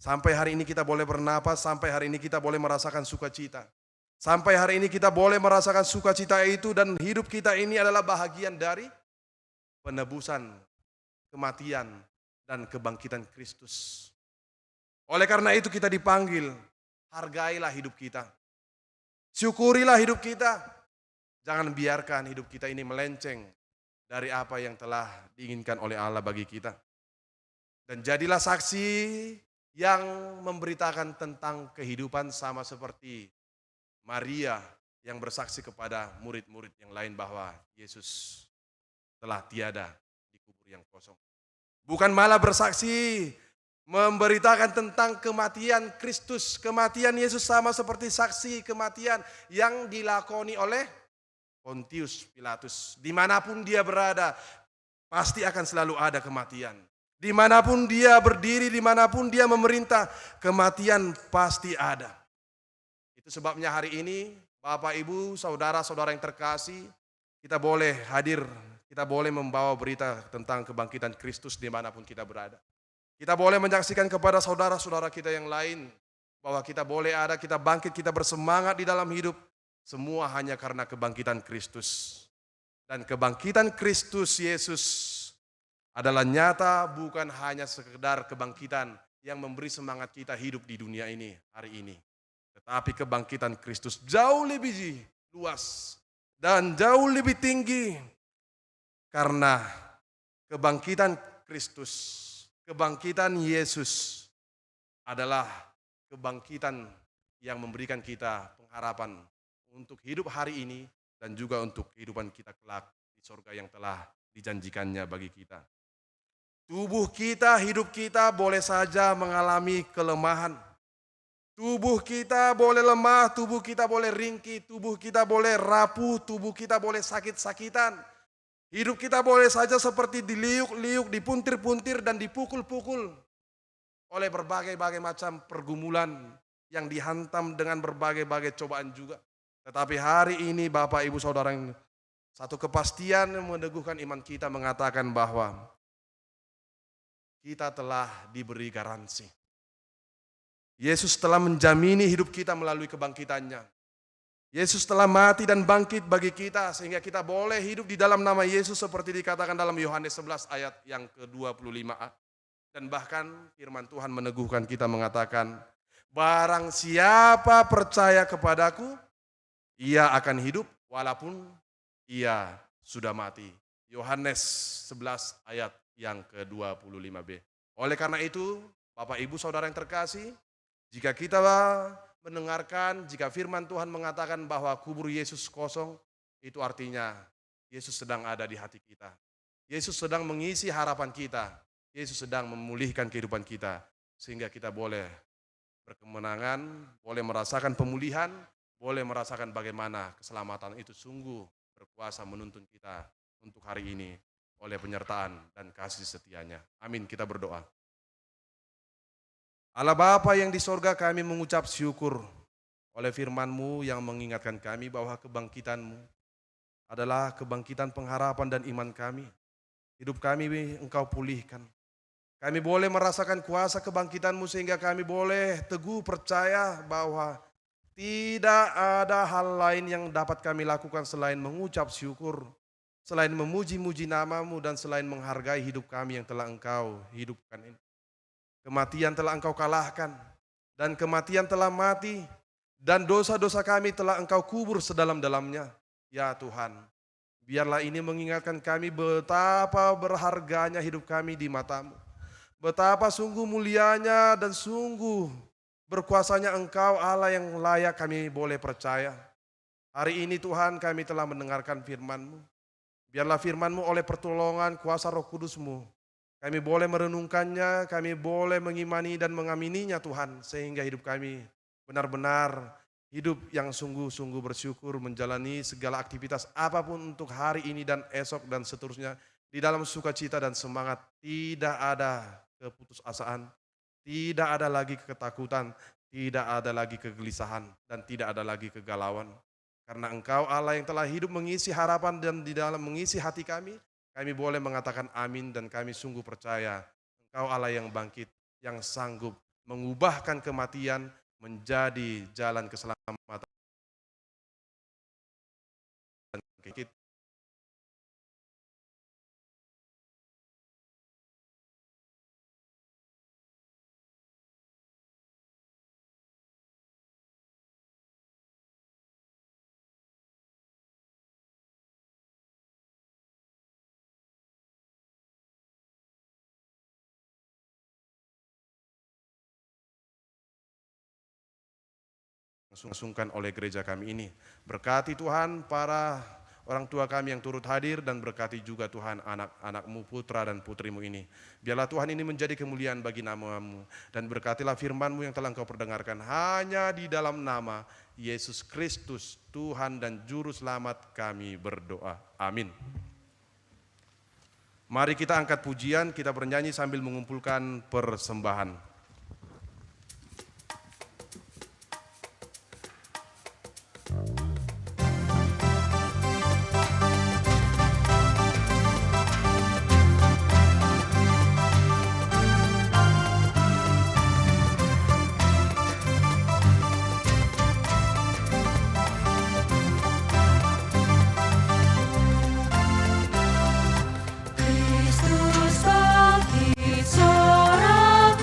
Sampai hari ini kita boleh bernapas, sampai hari ini kita boleh merasakan sukacita. Sampai hari ini kita boleh merasakan sukacita itu, dan hidup kita ini adalah bahagian dari penebusan, kematian, dan kebangkitan Kristus. Oleh karena itu kita dipanggil, hargailah hidup kita. Syukurilah hidup kita. Jangan biarkan hidup kita ini melenceng dari apa yang telah diinginkan oleh Allah bagi kita. Dan jadilah saksi yang memberitakan tentang kehidupan, sama seperti Maria yang bersaksi kepada murid-murid yang lain bahwa Yesus telah tiada di kubur yang kosong. Bukan malah bersaksi memberitakan tentang kematian Kristus, kematian Yesus, sama seperti saksi kematian yang dilakoni oleh Pontius Pilatus. Dimanapun dia berada, pasti akan selalu ada kematian. Dimanapun dia berdiri, dimanapun dia memerintah, kematian pasti ada. Itu sebabnya hari ini, Bapak, Ibu, Saudara-saudara yang terkasih, kita boleh hadir, kita boleh membawa berita tentang kebangkitan Kristus dimanapun kita berada. Kita boleh menyaksikan kepada saudara-saudara kita yang lain bahwa kita boleh ada, kita bangkit, kita bersemangat di dalam hidup. Semua hanya karena kebangkitan Kristus. Dan kebangkitan Kristus Yesus adalah nyata, bukan hanya sekedar kebangkitan yang memberi semangat kita hidup di dunia ini hari ini. Tetapi kebangkitan Kristus jauh lebih luas dan jauh lebih tinggi. Karena kebangkitan Kristus, kebangkitan Yesus adalah kebangkitan yang memberikan kita pengharapan untuk hidup hari ini dan juga untuk kehidupan kita kelak di surga yang telah dijanjikannya bagi kita. Tubuh kita, hidup kita boleh saja mengalami kelemahan. Tubuh kita boleh lemah, tubuh kita boleh ringkih, tubuh kita boleh rapuh, tubuh kita boleh sakit-sakitan. Hidup kita boleh saja seperti diliuk-liuk, dipuntir-puntir dan dipukul-pukul oleh berbagai-bagai macam pergumulan yang dihantam dengan berbagai-bagai cobaan juga. Tetapi hari ini Bapak, Ibu, Saudara, yang satu kepastian yang meneguhkan iman kita mengatakan bahwa kita telah diberi garansi. Yesus telah menjamini hidup kita melalui kebangkitannya. Yesus telah mati dan bangkit bagi kita sehingga kita boleh hidup di dalam nama Yesus seperti dikatakan dalam Yohanes 11 ayat yang ke-25a. Dan bahkan firman Tuhan meneguhkan kita mengatakan, barang siapa percaya kepadaku, ia akan hidup walaupun ia sudah mati. Yohanes 11 ayat yang ke-25b. Oleh karena itu, Bapak, Ibu, Saudara yang terkasih, jika kita mendengarkan, jika firman Tuhan mengatakan bahwa kubur Yesus kosong, itu artinya Yesus sedang ada di hati kita. Yesus sedang mengisi harapan kita. Yesus sedang memulihkan kehidupan kita. Sehingga kita boleh berkemenangan, boleh merasakan pemulihan, boleh merasakan bagaimana keselamatan itu sungguh berkuasa menuntun kita untuk hari ini oleh penyertaan dan kasih setianya. Amin, kita berdoa. Allah Bapa yang di sorga, kami mengucap syukur oleh firman-Mu yang mengingatkan kami bahwa kebangkitan-Mu adalah kebangkitan pengharapan dan iman kami. Hidup kami Engkau pulihkan. Kami boleh merasakan kuasa kebangkitan-Mu sehingga kami boleh teguh percaya bahwa tidak ada hal lain yang dapat kami lakukan selain mengucap syukur, selain memuji-muji nama-Mu, dan selain menghargai hidup kami yang telah Engkau hidupkan ini. Kematian telah Engkau kalahkan, dan kematian telah mati, dan dosa-dosa kami telah Engkau kubur sedalam-dalamnya. Ya Tuhan, biarlah ini mengingatkan kami betapa berharganya hidup kami di mata-Mu. Betapa sungguh mulianya dan sungguh berkuasanya Engkau Allah yang layak kami boleh percaya. Hari ini Tuhan kami telah mendengarkan firman-Mu. Biarlah firman-Mu oleh pertolongan kuasa Roh Kudus-Mu. Kami boleh merenungkannya, kami boleh mengimani dan mengamininya Tuhan. Sehingga hidup kami benar-benar hidup yang sungguh-sungguh bersyukur menjalani segala aktivitas apapun untuk hari ini dan esok dan seterusnya. Di dalam sukacita dan semangat, tidak ada keputusasaan, tidak ada lagi ketakutan, tidak ada lagi kegelisahan, dan tidak ada lagi kegalauan. Karena Engkau Allah yang telah hidup mengisi harapan dan di dalam mengisi hati kami boleh mengatakan amin dan kami sungguh percaya Engkau Allah yang bangkit, yang sanggup mengubahkan kematian menjadi jalan keselamatan. Langsungkan oleh gereja kami ini. Berkati Tuhan para orang tua kami yang turut hadir dan berkati juga Tuhan anak-anak-Mu, putra dan putri-Mu ini. Biarlah Tuhan ini menjadi kemuliaan bagi nama-Mu dan berkatilah firman-Mu yang telah Engkau perdengarkan hanya di dalam nama Yesus Kristus, Tuhan dan Juru Selamat kami berdoa. Amin. Mari kita angkat pujian, kita bernyanyi sambil mengumpulkan persembahan. Kristus bangkit sorak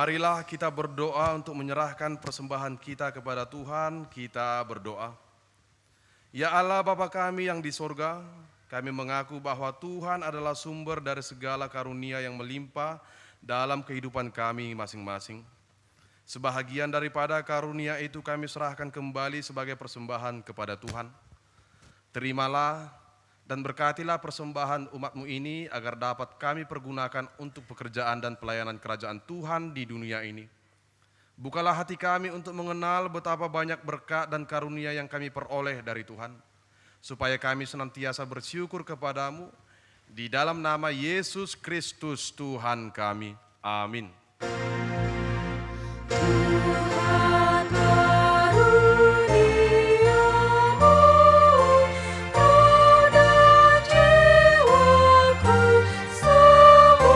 Marilah kita berdoa untuk menyerahkan persembahan kita kepada Tuhan. Kita berdoa. Ya Allah Bapa kami yang di sorga, kami mengaku bahwa Tuhan adalah sumber dari segala karunia yang melimpah dalam kehidupan kami masing-masing. Sebahagian daripada karunia itu kami serahkan kembali sebagai persembahan kepada Tuhan. Terimalah dan berkatilah persembahan umat-Mu ini agar dapat kami pergunakan untuk pekerjaan dan pelayanan kerajaan Tuhan di dunia ini. Bukalah hati kami untuk mengenal betapa banyak berkat dan karunia yang kami peroleh dari Tuhan, supaya kami senantiasa bersyukur kepadamu, di dalam nama Yesus Kristus Tuhan kami. Amin. Tuhan karuniamu pada jiwaku semua,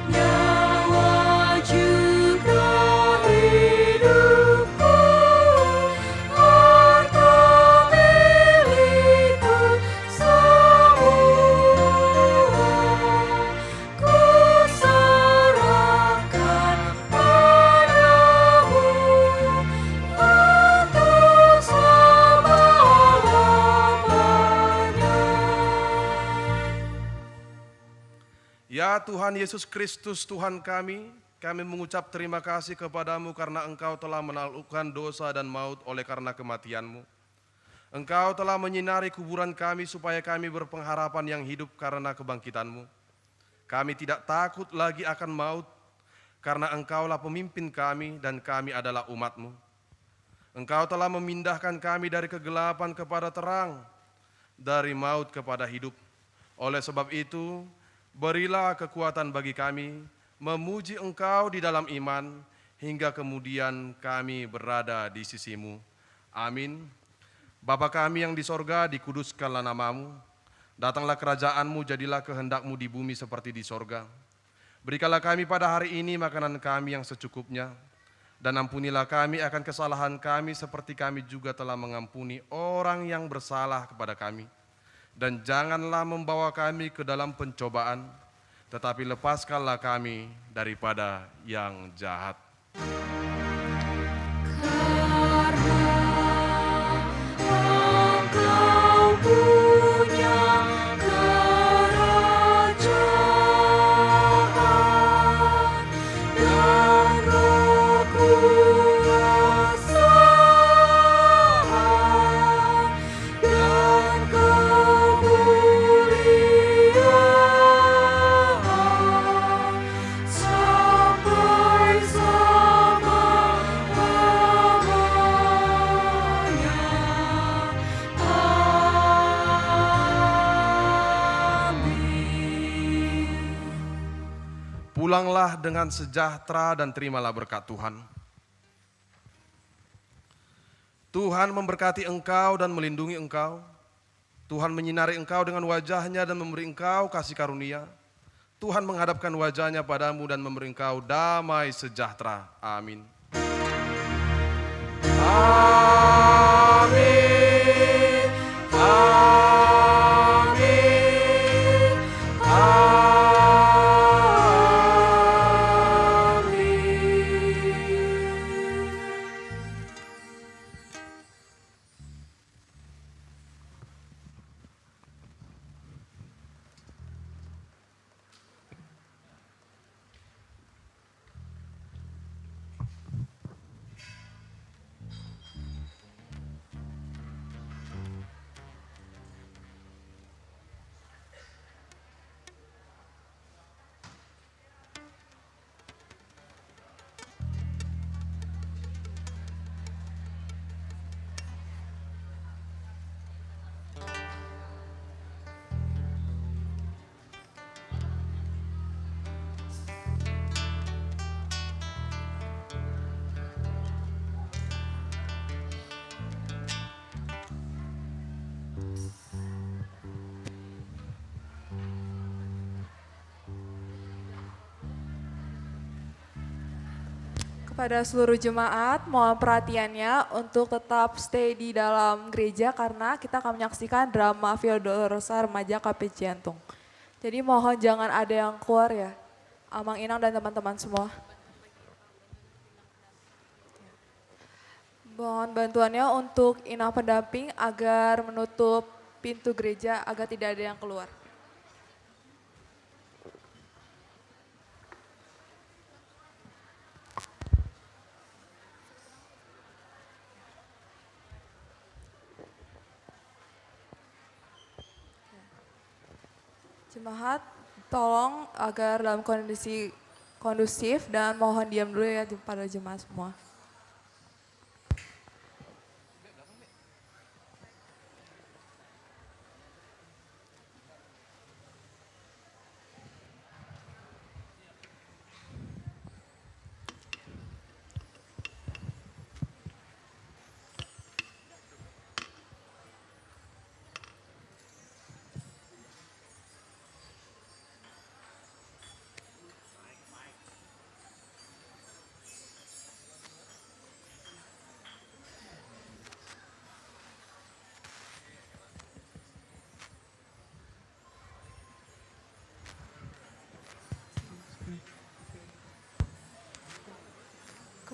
nyawa juga hidupku, harta milikku semua, ku serahkan padamu untuk selama-lamanya. Ya Tuhan Yesus Kristus Tuhan kami mengucap terima kasih kepadamu karena Engkau telah menaklukkan dosa dan maut oleh karena kematian-Mu. Engkau telah menyinari kuburan kami supaya kami berpengharapan yang hidup karena kebangkitan-Mu. Kami tidak takut lagi akan maut karena Engkaulah pemimpin kami dan kami adalah umat-Mu. Engkau telah memindahkan kami dari kegelapan kepada terang, dari maut kepada hidup. Oleh sebab itu, berilah kekuatan bagi kami memuji Engkau di dalam iman hingga kemudian kami berada di sisi-Mu. Amin. Bapa kami yang di sorga, dikuduskanlah nama-Mu. Datanglah kerajaan-Mu, jadilah kehendak-Mu di bumi seperti di sorga. Berikanlah kami pada hari ini makanan kami yang secukupnya, dan ampunilah kami akan kesalahan kami seperti kami juga telah mengampuni orang yang bersalah kepada kami. Dan janganlah membawa kami ke dalam pencobaan, tetapi lepaskanlah kami daripada yang jahat. Engkau punya kerajaan dan roh kuasaan dan kemuliaan sampai selama-lamanya. Amin. Pulanglah dengan sejahtera dan terimalah berkat Tuhan. Tuhan memberkati engkau dan melindungi engkau. Tuhan menyinari engkau dengan wajah-Nya dan memberi engkau kasih karunia. Tuhan menghadapkan wajah-Nya padamu dan memberi engkau damai sejahtera. Amin. Amin. Amin. Kepada seluruh jemaat, mohon perhatiannya untuk tetap stay di dalam gereja karena kita akan menyaksikan drama Via Dolorosa Remaja KP Jantung. Jadi mohon jangan ada yang keluar ya. Amang Inang dan teman-teman semua. Mohon bantuannya untuk Inang pendamping agar menutup pintu gereja agar tidak ada yang keluar. Jemaat, tolong agar dalam kondisi kondusif dan mohon diam dulu ya pada jemaat semua.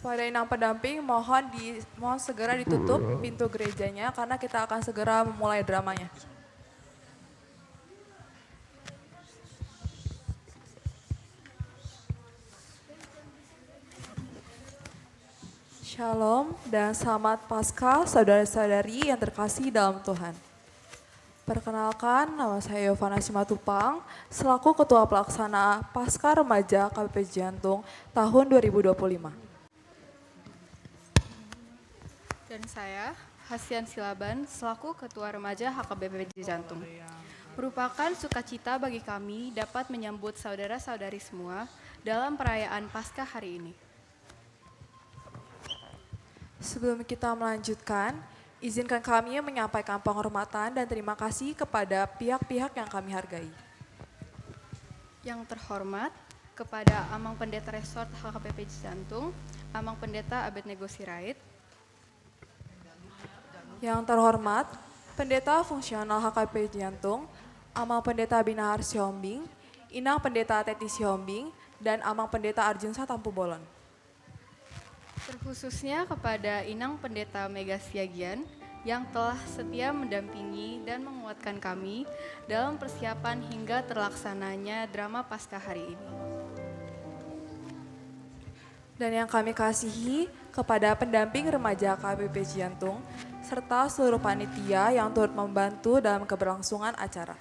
Kepada Inang pendamping, mohon segera ditutup pintu gerejanya karena kita akan segera memulai dramanya. Shalom dan selamat Paskah saudara-saudari yang terkasih dalam Tuhan. Perkenalkan, nama saya Yovana Simatupang, selaku Ketua Pelaksana Paskah Remaja KBP Jantung tahun 2025. Dan saya, Hasian Silaban, selaku Ketua Remaja HKBP Jantung. Merupakan sukacita bagi kami dapat menyambut saudara-saudari semua dalam perayaan Paskah hari ini. Sebelum kita melanjutkan, izinkan kami menyampaikan penghormatan dan terima kasih kepada pihak-pihak yang kami hargai. Yang terhormat, kepada Amang Pendeta Resort HKBP Jantung, Amang Pendeta Abednego Sirait. Yang terhormat, Pendeta Fungsional HKBP Jantung, Amang Pendeta Binahar Siombing, Inang Pendeta Teti Siombing, dan Amang Pendeta Arjunsa Tampu Bolon. Terkhususnya kepada Inang Pendeta Mega Siagian yang telah setia mendampingi dan menguatkan kami dalam persiapan hingga terlaksananya drama Paskah hari ini. Dan yang kami kasihi kepada pendamping remaja KBP Jantung, serta seluruh panitia yang turut membantu dalam keberlangsungan acara.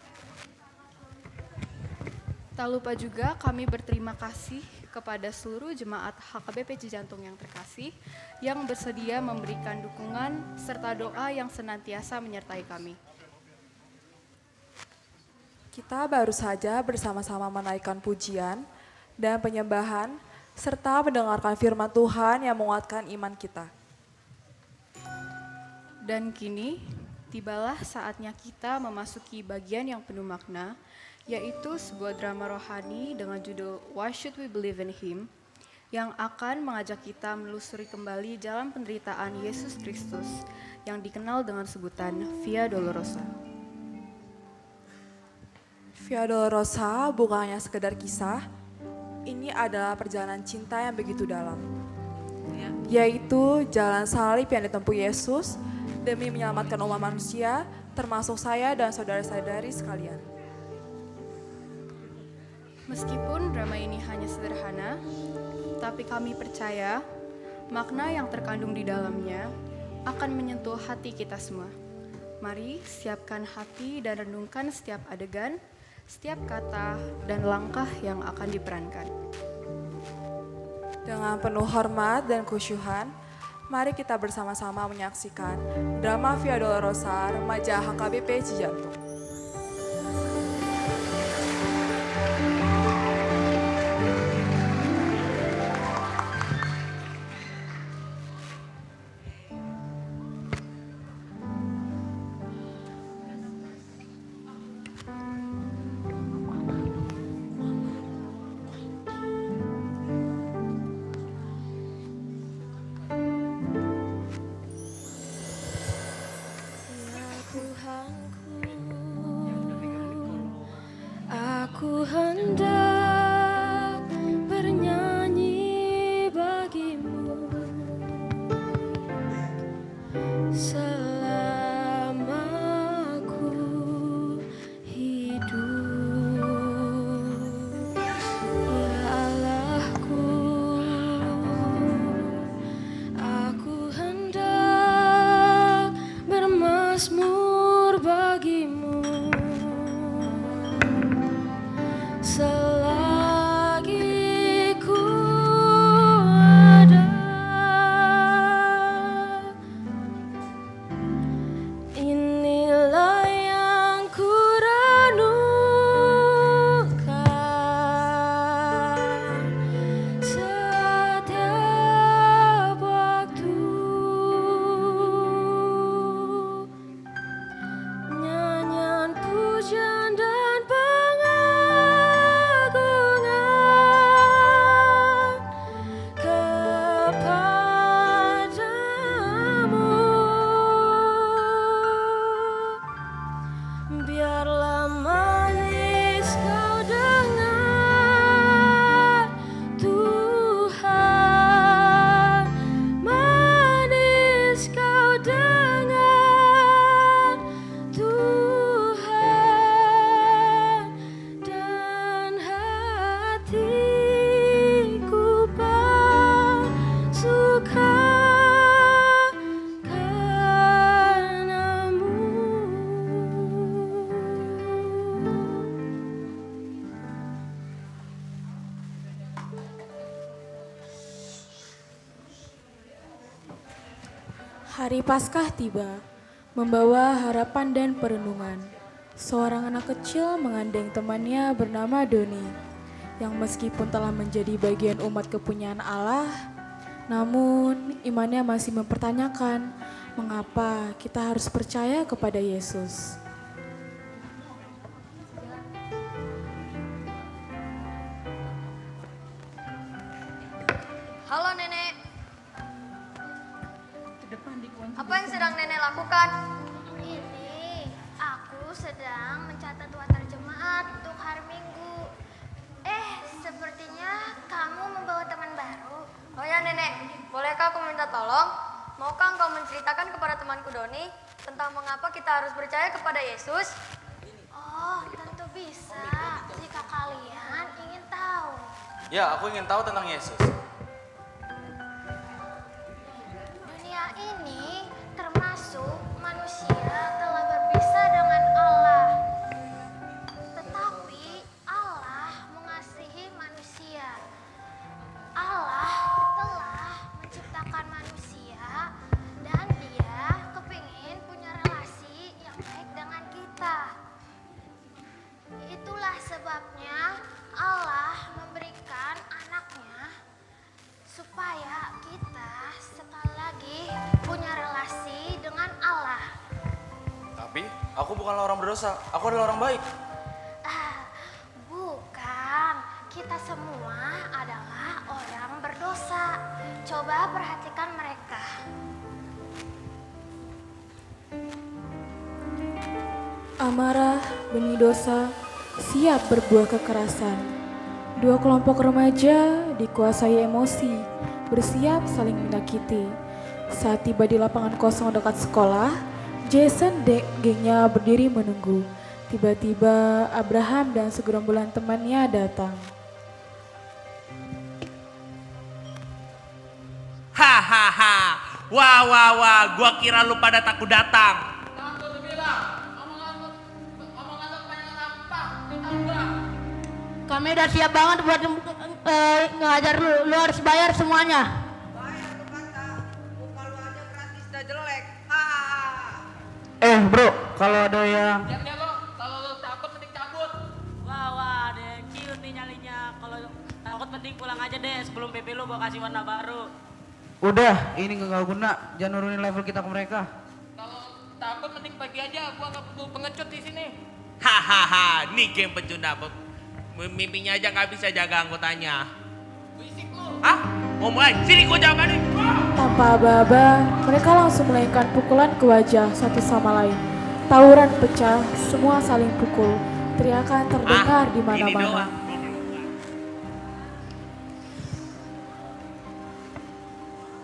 Tak lupa juga kami berterima kasih kepada seluruh jemaat HKBP Jantung yang terkasih yang bersedia memberikan dukungan serta doa yang senantiasa menyertai kami. Kita baru saja bersama-sama menaikkan pujian dan penyembahan serta mendengarkan firman Tuhan yang menguatkan iman kita. Dan kini, tibalah saatnya kita memasuki bagian yang penuh makna, yaitu sebuah drama rohani dengan judul Why Should We Believe in Him, yang akan mengajak kita menelusuri kembali jalan penderitaan Yesus Kristus yang dikenal dengan sebutan Via Dolorosa. Via Dolorosa bukan hanya sekedar kisah, ini adalah perjalanan cinta yang begitu dalam, yaitu jalan salib yang ditempuh Yesus demi menyelamatkan umat manusia, termasuk saya dan saudara-saudari sekalian. Meskipun drama ini hanya sederhana, tapi kami percaya makna yang terkandung di dalamnya akan menyentuh hati kita semua. Mari siapkan hati dan renungkan setiap adegan, setiap kata, dan langkah yang akan diperankan. Dengan penuh hormat dan khusyuhan, mari kita bersama-sama menyaksikan drama Via Dolorosa Remaja HKBP Cijantung. Aku hendak bagimu selagi ku ada. Inilah yang ku renungkan setiap waktu. Nyanyian pujian dan pengagungan kepadamu. Biarlah manis kau dengar Tuhan, manis kau dengar Tuhan, dan hatiku bersuka Hari Paskah tiba, membawa harapan dan perenungan. Seorang anak kecil mengandeng temannya bernama Doni, yang meskipun telah menjadi bagian umat kepunyaan Allah, namun imannya masih mempertanyakan mengapa kita harus percaya kepada Yesus. Halo Nenek. Apa yang sedang Nenek lakukan? Ini aku sedang mencatat watar jemaat untuk hari Minggu. Sepertinya kamu membawa teman baru. Oh ya Nenek, bolehkah aku minta tolong? Maukah engkau menceritakan kepada temanku Doni tentang mengapa kita harus percaya kepada Yesus? Oh, tentu bisa jika kalian ingin tahu. Ya, aku ingin tahu tentang Yesus. Dunia ini termasuk manusia telah berpisah dengan Allah. Tetapi Allah mengasihi manusia. Allah telah menciptakan manusia dan Dia kepingin punya relasi yang baik dengan kita. Itulah sebabnya Allah memberikan anaknya supaya kita sekali lagi punya relasi dengan Allah. Tapi aku bukanlah orang berdosa, aku adalah orang baik. Bukan, kita semua adalah orang berdosa. Coba perhatikan mereka. Amarah, benih dosa, siap berbuah kekerasan. Dua kelompok remaja dikuasai emosi, bersiap saling menyakiti. Saat tiba di lapangan kosong dekat sekolah, Jason dan gengnya berdiri menunggu. Tiba-tiba Abraham dan segerombolan temannya datang. Hahaha, wah, gua kira lu pada takut datang. Kami udah siap banget buat ngajar lu. Lu harus bayar semuanya. Bayar lu kata, muka lu aja gratis dah jelek. Bro, kalau ada yang Wah, ada yang cium nih nyalinya. Kalau takut mending pulang aja deh sebelum PP lu gua kasih warna baru. udah, ini nggak guna. Jangan nurunin level kita ke mereka. Kalau takut mending pergi aja, gua nggak butuh pengecut di sini. Hahaha, nih geng pecunda. Mimpinya aja nggak bisa jaga anggotanya. Berisik lu. Hah? Mulai, sini gua jawabannya. Tanpa aba-aba, mereka langsung melayangkan pukulan ke wajah satu sama lain. Tawuran pecah, semua saling pukul. Teriakan terdengar di mana-mana.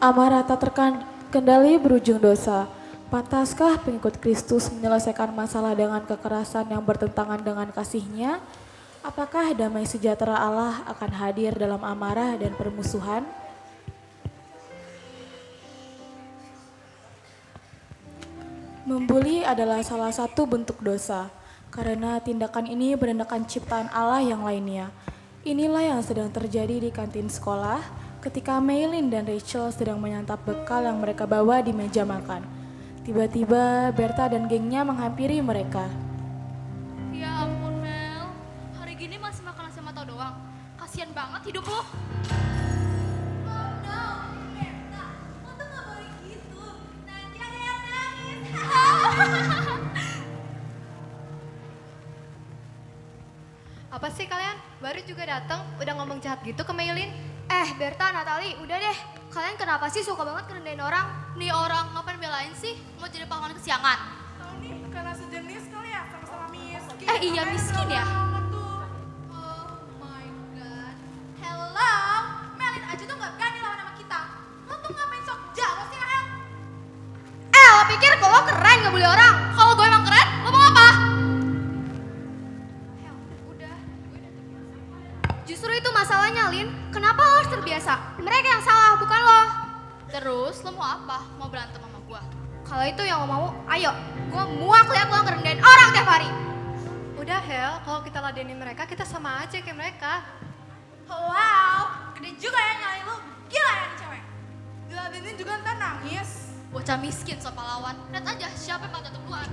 Amarah tak terkendali berujung dosa. Pantaskah pengikut Kristus menyelesaikan masalah dengan kekerasan yang bertentangan dengan kasih-Nya? Apakah damai sejahtera Allah akan hadir dalam amarah dan permusuhan? Membuli adalah salah satu bentuk dosa, karena tindakan ini merendahkan ciptaan Allah yang lainnya. Inilah yang sedang terjadi di kantin sekolah ketika Maylin dan Rachel sedang menyantap bekal yang mereka bawa di meja makan. Tiba-tiba Berta dan gengnya menghampiri mereka. Ya ampun Mel, hari gini masih makan nasi mata doang. Kasian banget hidup lo. Apa sih kalian? Baru juga datang, udah ngomong jahat gitu ke Maylin? Berta, Natali, udah deh. Kalian kenapa sih suka banget ngerendahin orang? Nih orang, ngapain belain sih? Mau jadi pahlawan kesiangan? Ini karena sejenis kali ya, sama-sama miskin. Iya miskin ya? Oh my god. Hello, Melin aja tuh gak berani lawan sama kita. Lo tuh ngapain sok jago sih, Rahel? Lo pikir kalau keren ngebully orang? Kalau gue emang keren, lo mau apa? Justru itu masalahnya, Lin. Kenapa lo harus terbiasa? Mereka yang salah, bukan lo. Terus, lo mau apa? Mau berantem sama gue? Kalau itu yang lo mau, ayo. Gue muak liat lo ngerendahin orang tiap hari. Udah Hel, kalau kita ladenin mereka, kita sama aja kayak mereka. Wow, gede juga ya nyali lu. Gila ya nih cewek. Diladenin juga ntar nangis. Bocah miskin so pahlawan. Lihat aja siapa yang patut duluan.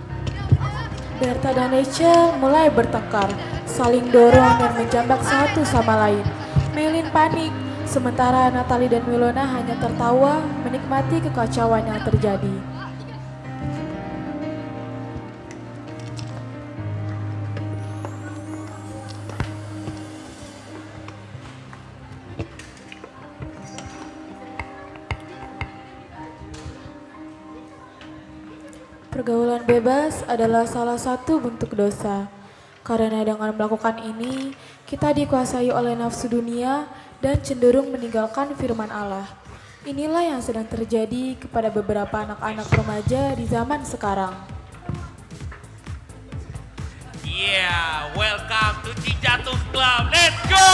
Berta dan Rachel mulai bertengkar, saling dorong dan menjambak satu sama lain. Maylin panik, sementara Natali dan Wilona hanya tertawa menikmati kekacauan yang terjadi. Pergaulan bebas adalah salah satu bentuk dosa. Karena dengan melakukan ini, kita dikuasai oleh nafsu dunia dan cenderung meninggalkan firman Allah. Inilah yang sedang terjadi kepada beberapa anak-anak remaja di zaman sekarang. Yeah, welcome to Cicatus Club. Let's go!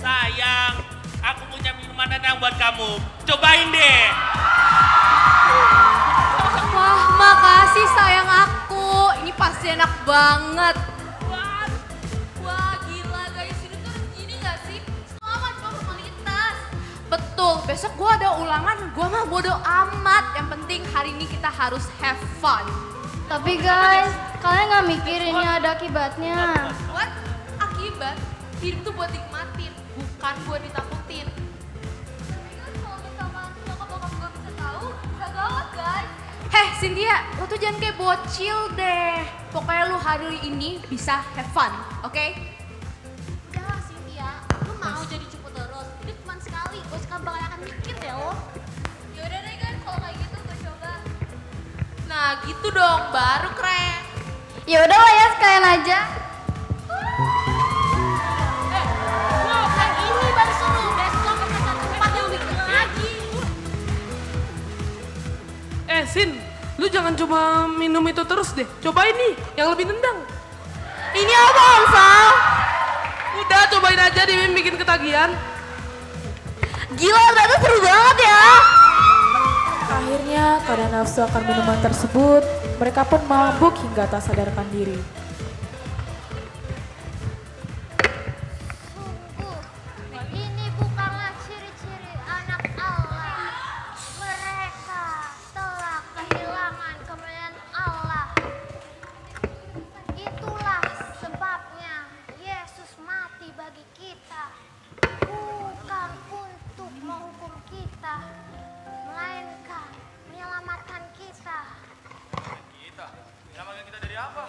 Sayang, aku punya minuman yang buat kamu. Cobain deh. Wah, makasih sayang aku. Ini pasti enak banget. Wah, gila guys. Ini tuh gini gak sih? Selamat formalitas. Betul, besok gue ada ulangan. Gue mah bodo amat. Yang penting hari ini kita harus have fun. Tapi guys, kalian gak mikir ini ada akibatnya. What? Akibat? Hidup tuh buat nikmatin, bukan buat ditakutin. Tapi kan kalau misalkan nyokap bokap gue bisa tahu, bisa gawat guys. Heh Cynthia, lo tuh jangan kayak bocil deh. Pokoknya lo hari ini bisa have fun, oke? Udahlah Cynthia, lu mau jadi cupu terus. Hidup cuma sekali, gue sekarang bakal akan dikit ya lo. Yaudah deh guys, kalau kayak gitu gue coba. Nah gitu dong, baru keren. Ya udah lah ya, sekalian aja. Ini baru seru, besok ke satu tempat yang lebih keren lagi. Sin, lu jangan cuma minum itu terus deh. Cobain nih, yang lebih nendang. Ini apa Om Sal? Udah, cobain aja bikin ketagihan. Gila, ternyata seru banget ya. Akhirnya, karena nafsu akan minuman tersebut, mereka pun mabuk hingga tak sadarkan diri. Sungguh, ini bukanlah ciri-ciri anak Allah. Mereka telah kehilangan kemuliaan Allah. Itulah sebabnya Yesus mati bagi kita. Bukan untuk menghukum kita, melainkan menyelamatkan kita. Menyelamatkan kita dari apa?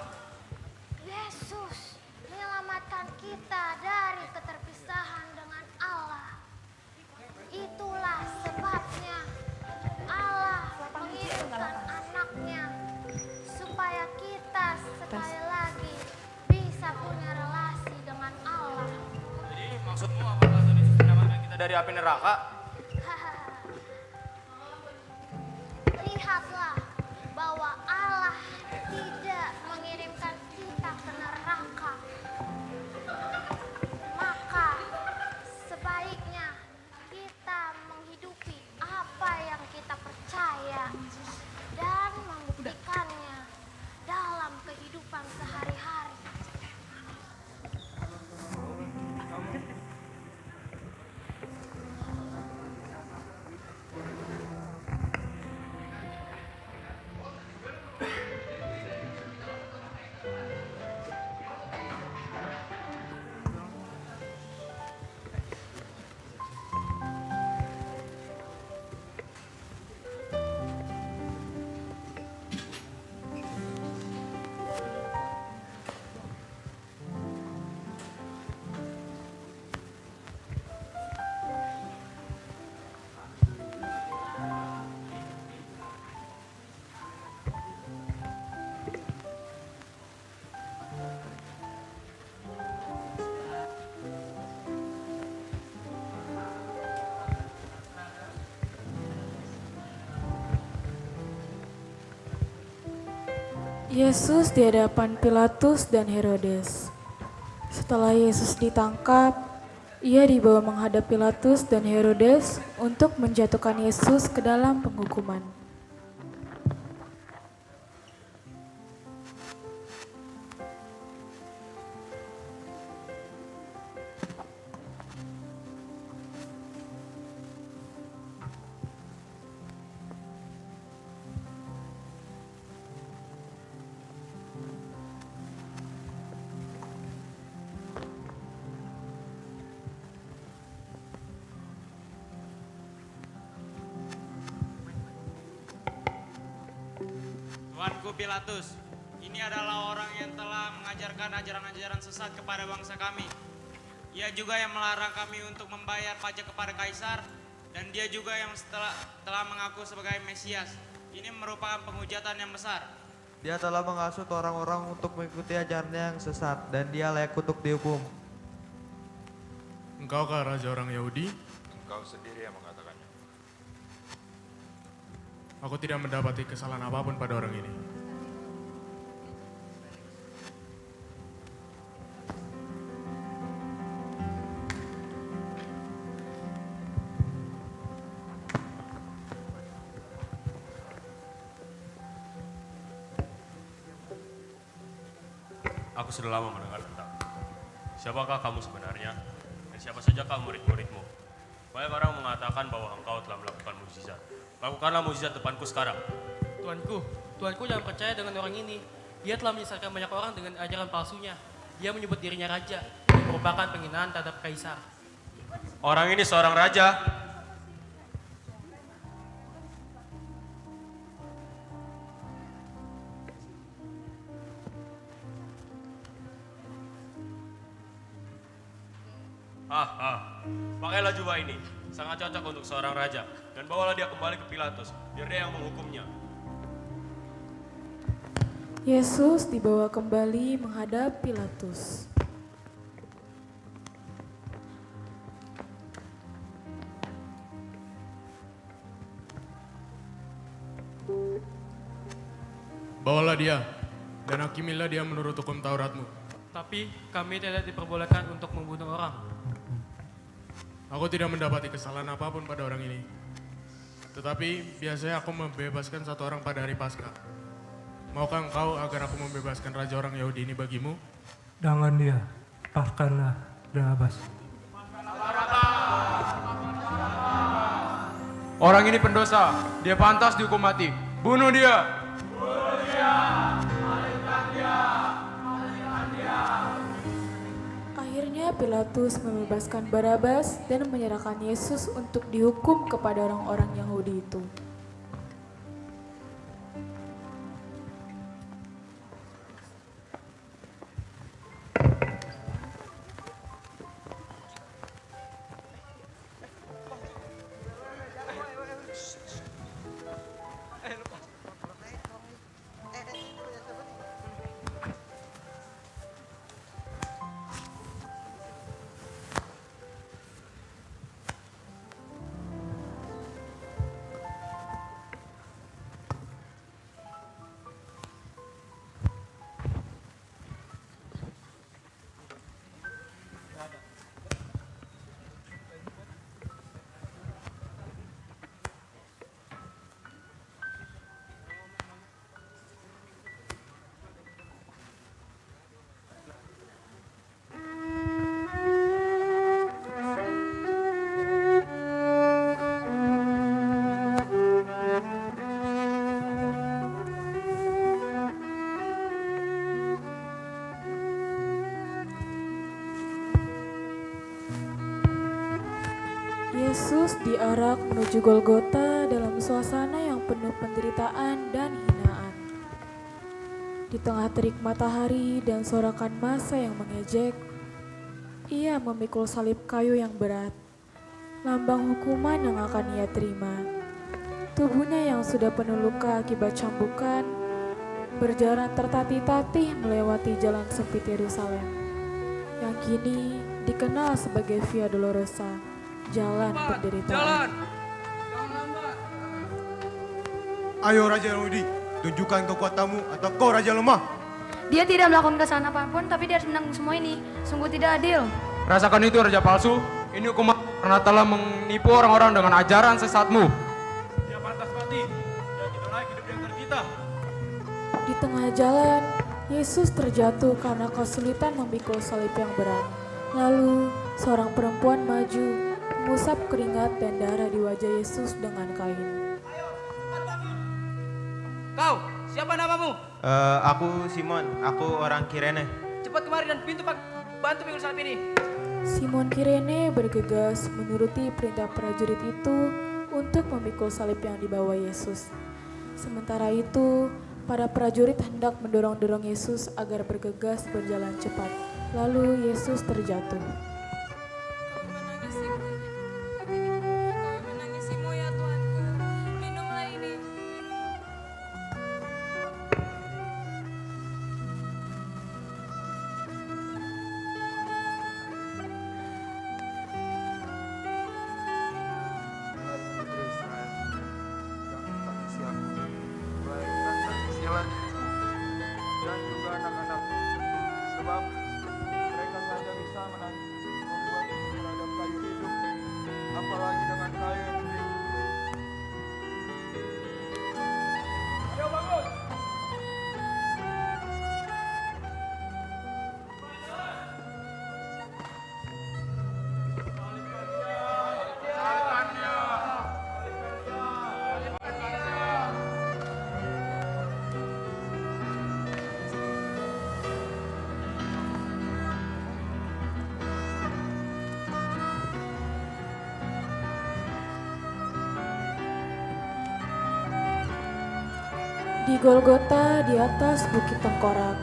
Yesus menyelamatkan kita dari keterpisahan dengan Allah. Itulah sebabnya Allah mengirimkan anaknya supaya kita sekali lagi bisa punya relasi dengan Allah. Jadi maksudmu apakah Tuhan Yesus menyelamatkan kita dari api neraka? Lihatlah bahwa Allah tidak mengirimkan Yesus di hadapan Pilatus dan Herodes. Setelah Yesus ditangkap, ia dibawa menghadap Pilatus dan Herodes untuk menjatuhkan Yesus ke dalam penghukuman. Tuanku Pilatus, ini adalah orang yang telah mengajarkan ajaran-ajaran sesat kepada bangsa kami. Ia juga yang melarang kami untuk membayar pajak kepada Kaisar, dan dia juga yang telah mengaku sebagai Mesias. Ini merupakan penghujatan yang besar. Dia telah menghasut orang-orang untuk mengikuti ajarannya yang sesat, dan dia layak untuk dihukum. Engkaukah raja orang Yahudi? Engkau sendiri yang mengatakannya. Aku tidak mendapati kesalahan apapun pada orang ini. Aku sudah lama mendengar tentang siapakah kamu sebenarnya dan siapa saja kamu murid-muridmu. Banyak orang mengatakan bahwa engkau telah melakukan mukjizat. Lakukanlah mukjizat depanku sekarang. Tuanku jangan percaya dengan orang ini. Dia telah menyesatkan banyak orang dengan ajaran palsunya. Dia menyebut dirinya raja. Ini merupakan penghinaan terhadap kaisar. Orang ini seorang raja. Pakailah jubah ini, sangat cocok untuk seorang raja. Dan bawalah dia kembali ke Pilatus, biar dia yang menghukumnya. Yesus dibawa kembali menghadap Pilatus. Bawalah dia, dan hakimilah dia menurut hukum Tauratmu. Tapi kami tidak diperbolehkan untuk membunuh orang. Aku tidak mendapati kesalahan apapun pada orang ini. Tetapi biasanya aku membebaskan satu orang pada hari Paskah. Maukah engkau agar aku membebaskan raja orang Yahudi ini bagimu? Jangan dia, lepaskanlah Barabas. Orang ini pendosa, dia pantas dihukum mati. Bunuh dia! Akhirnya Pilatus membebaskan Barabas dan menyerahkan Yesus untuk dihukum kepada orang-orang Yahudi itu. Yesus diarak menuju Golgota dalam suasana yang penuh penderitaan dan hinaan. Di tengah terik matahari dan sorakan massa yang mengejek, ia memikul salib kayu yang berat, lambang hukuman yang akan ia terima. Tubuhnya yang sudah penuh luka akibat cambukan, berjalan tertatih-tatih melewati jalan sempit Yerusalem, yang kini dikenal sebagai Via Dolorosa, jalan penderitaan. Ayo Raja Yahudi, Tunjukkan kekuatanmu atau kau raja lemah. Dia tidak melakukan kesalahan apapun, tapi dia harus menanggung semua ini. Sungguh tidak adil. Rasakan itu raja palsu. Ini hukuman karena telah menipu orang-orang dengan ajaran sesatmu. Dia pantas mati. Dia tidak layak hidup di antara kita. Di tengah jalan, Yesus terjatuh karena kesulitan memikul salib yang berat. Lalu, seorang perempuan maju, mengusap keringat dan darah di wajah Yesus dengan kain. Kau, siapa namamu? Aku Simon, aku orang Kirene. Cepat kemari dan bantu pikul salib ini. Simon Kirene bergegas menuruti perintah prajurit itu untuk memikul salib yang dibawa Yesus. Sementara itu, para prajurit hendak mendorong-dorong Yesus agar bergegas berjalan cepat. Lalu Yesus terjatuh. Menangisimu ya Tuhanku. Minumlah ini. Dan juga anak-anakku, sebab mereka saja bisa membuat terhadap kayu hidup, apalagi dengan kayu yang kering. Ayo bangun! Di Golgota, di atas bukit tengkorak,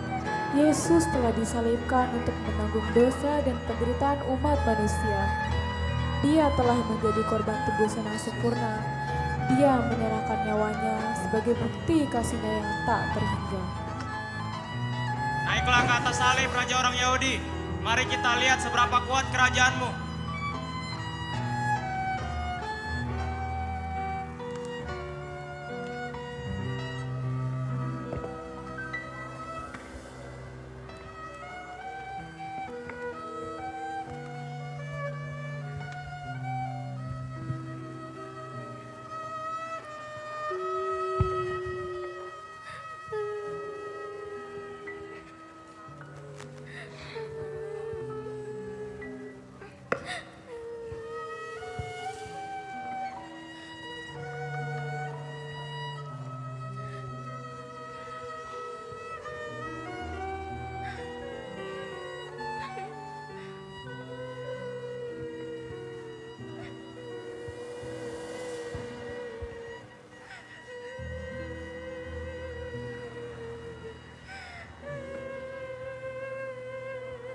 Yesus telah disalibkan untuk menanggung dosa dan penderitaan umat manusia. Dia telah menjadi korban tebusan yang sempurna. Dia menyerahkan nyawanya sebagai bukti kasihnya yang tak terhingga. Naiklah ke atas salib, Raja orang Yahudi. Mari kita lihat seberapa kuat kerajaanmu.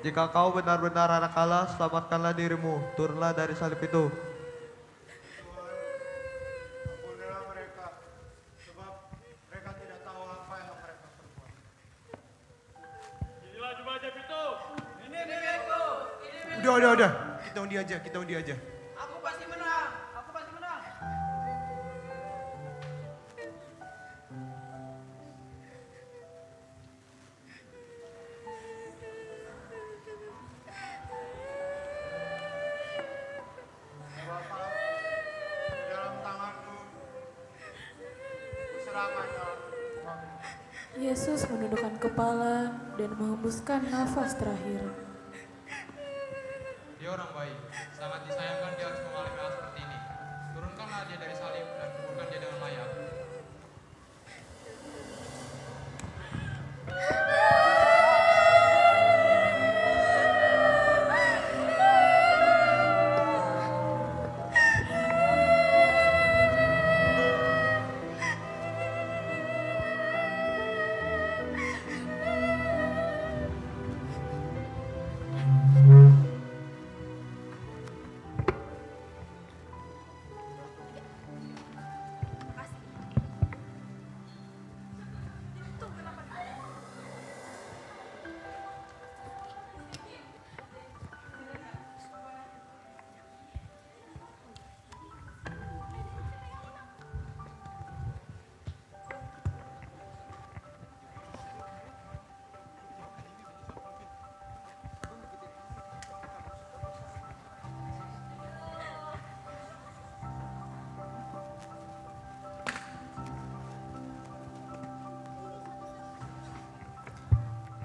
Jika kau benar-benar anak Allah, selamatkanlah dirimu. Turunlah dari salib itu. Ampunilah mereka, sebab mereka tidak tahu apa yang mereka perbuat. Inilah jubah ajaib itu. Ini milikku. Udah. Kita undi aja. Aku pasti menang. Dalam tanganku, kuserahkan nyawaku. Yesus menundukkan kepala dan menghembuskan nafas terakhir. Dia orang baik, sangat disayangkan dia harus mengalami hal seperti ini. Turunkanlah dia dari salib dan kuburkan dia dengan layak.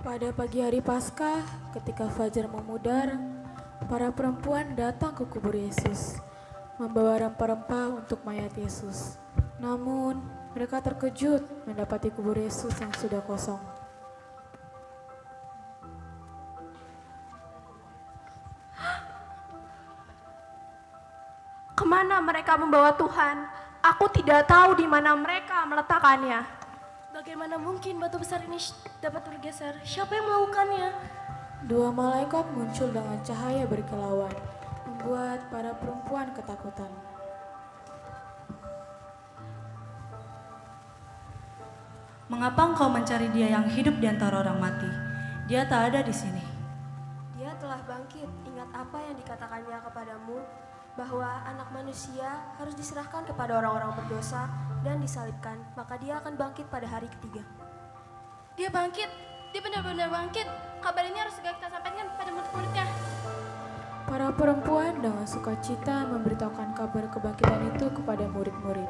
Pada pagi hari Paskah, ketika fajar memudar, para perempuan datang ke kubur Yesus, membawa rempah-rempah untuk mayat Yesus. Namun, mereka terkejut mendapati kubur Yesus yang sudah kosong. Kemana mereka membawa Tuhan? Aku tidak tahu di mana mereka meletakkannya. Bagaimana mungkin batu besar ini dapat bergeser? Siapa yang melakukannya? Dua malaikat muncul dengan cahaya berkilauan, membuat para perempuan ketakutan. Mengapa engkau mencari dia yang hidup di antara orang mati? Dia tak ada di sini. Dia telah bangkit. Ingat apa yang dikatakannya kepadamu, bahwa anak manusia harus diserahkan kepada orang-orang berdosa dan disalibkan, maka dia akan bangkit pada hari ketiga. Dia bangkit. Dia benar-benar bangkit. Kabar ini harus segera kita sampaikan kepada murid-muridnya. Para perempuan dengan sukacita memberitahukan kabar kebangkitan itu kepada murid-murid.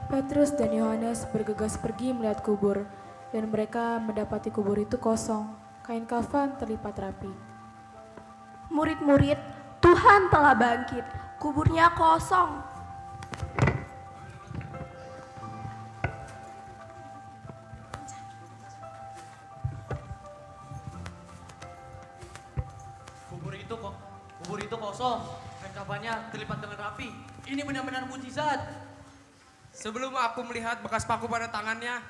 Petrus dan Yohanes bergegas pergi melihat kubur, dan mereka mendapati kubur itu kosong, kain kafan terlipat rapi. Murid-murid, Tuhan telah bangkit, kuburnya kosong. Kubur itu kosong, kain kafannya terlipat dengan rapi. Ini benar-benar mujizat. Sebelum aku melihat bekas paku pada tangannya,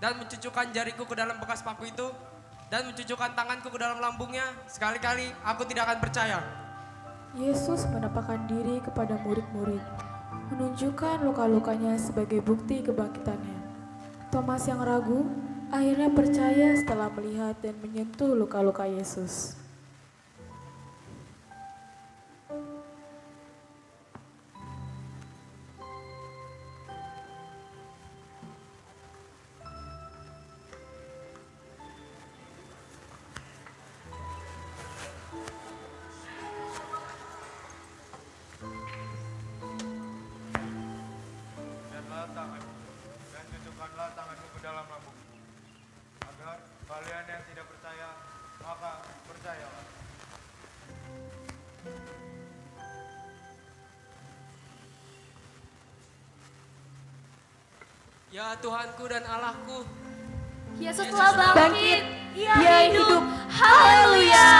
dan mencucukkan jariku ke dalam bekas paku itu, dan mencucukkan tanganku ke dalam lambungnya, sekali-kali aku tidak akan percaya. Yesus menampakkan diri kepada murid-murid, menunjukkan luka-lukanya sebagai bukti kebangkitannya. Thomas yang ragu, akhirnya percaya setelah melihat dan menyentuh luka-luka Yesus. Dan cucukkanlah tanganmu ke dalam lambung, agar kalian yang tidak percaya, maka percayalah. Ya Tuhanku dan Allahku, Yesus telah bangkit. Dia hidup. Haleluya.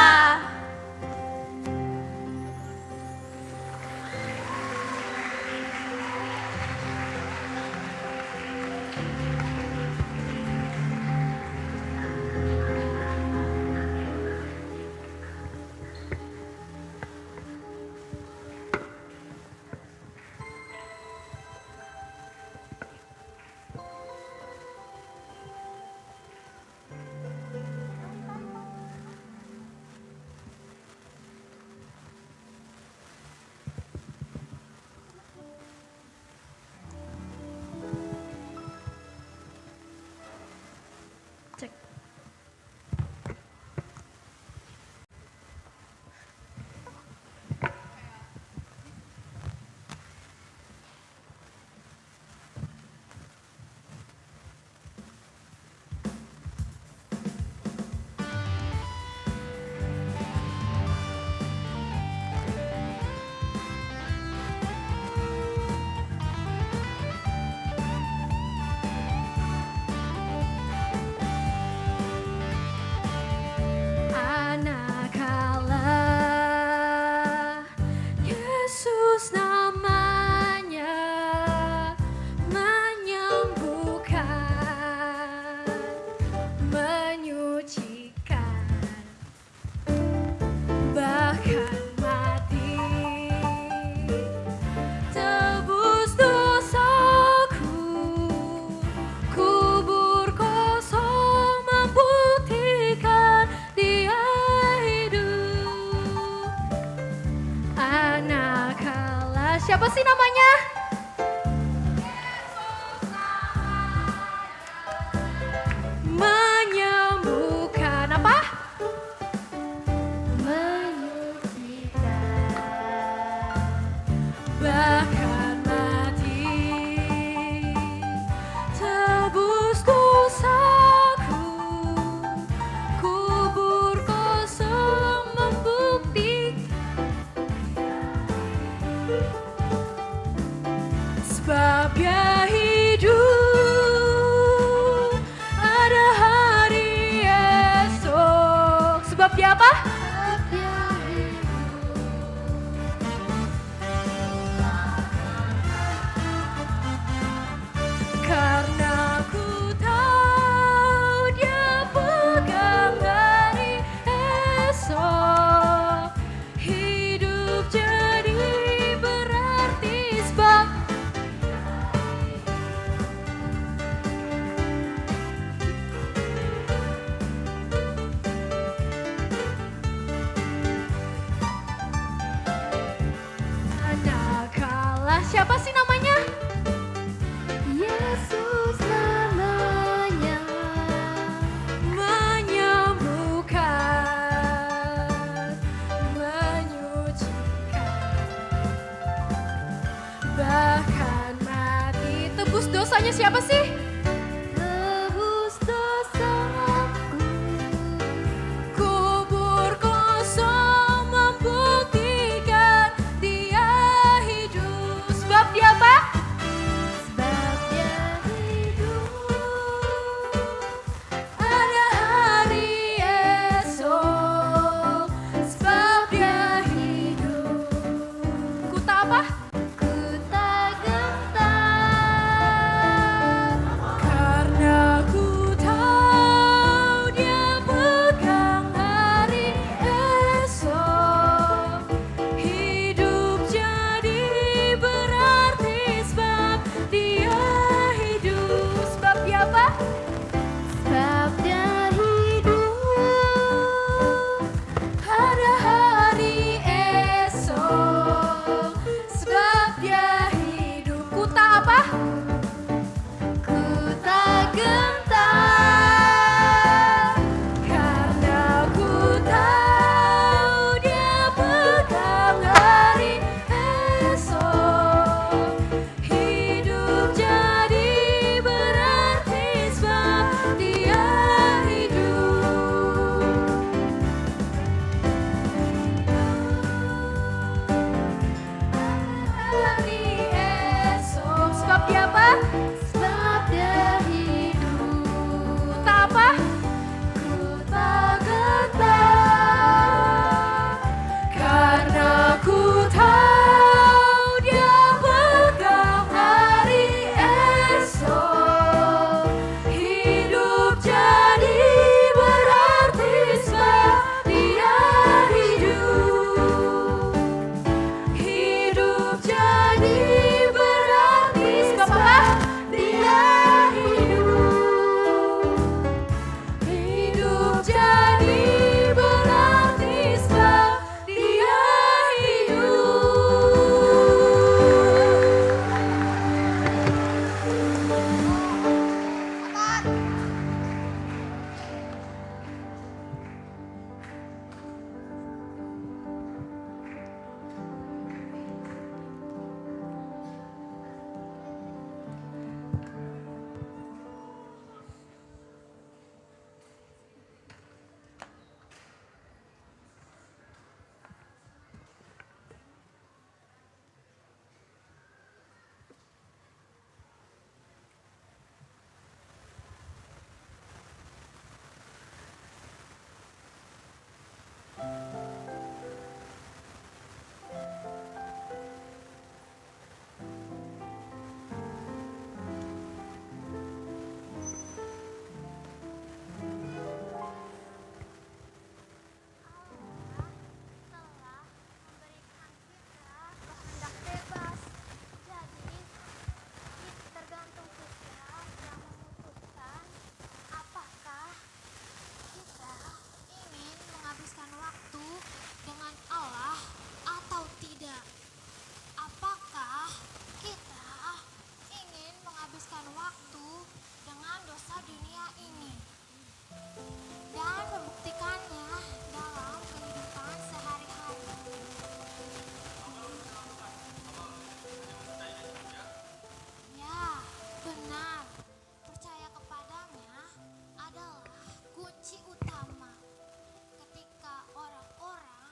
Siapa sih namanya? Menyembuhkan apa? Menyembuhkan bahkan mati, tebus dosaku, ku Siapa sih namanya? Yesus namanya, Menyembuhkan, menyucikan, bahkan mati. Tebus dosanya siapa sih? tebus dosaku. Kubur kosong membuktikan dia hidup. Sebab dia apa? Sebab dia hidup. Ada hari esok. Sebab dia hidup. Ku tak apa? Ku tak gentar, Karena ku tahu dia pegang hari esok. Hidup jadi berarti sebab dia hidup. Sebab dia apa? sebab dia hidup. Ada hari esok. Sebab dia hidup. Ku tak apa? Ku tak gentar, Karena ku tahu dia pegang hari esok. Hidup jadi berarti sebab dia hidup. Hari esok. Sebab dia apa? sebab dia hidup. Ku tak apa? Ku tak gentar, Karena ku tahu dia pegang hari esok. Hidup jadi berarti sebab dia hidup. Hidup jadi berarti sebab apa? Dia hidup. Hidup jadi berarti sebab dia kehendak bebas. Jadi, tergantung kita yang memutuskan apakah kita ingin menghabiskan waktu dengan Allah atau tidak. Apakah kita ingin menghabiskan waktu dengan dosa dunia ini dan membuktikannya dalam kehidupan sehari-hari. Ya, benar. Percaya kepadanya adalah kunci utama. Ketika orang-orang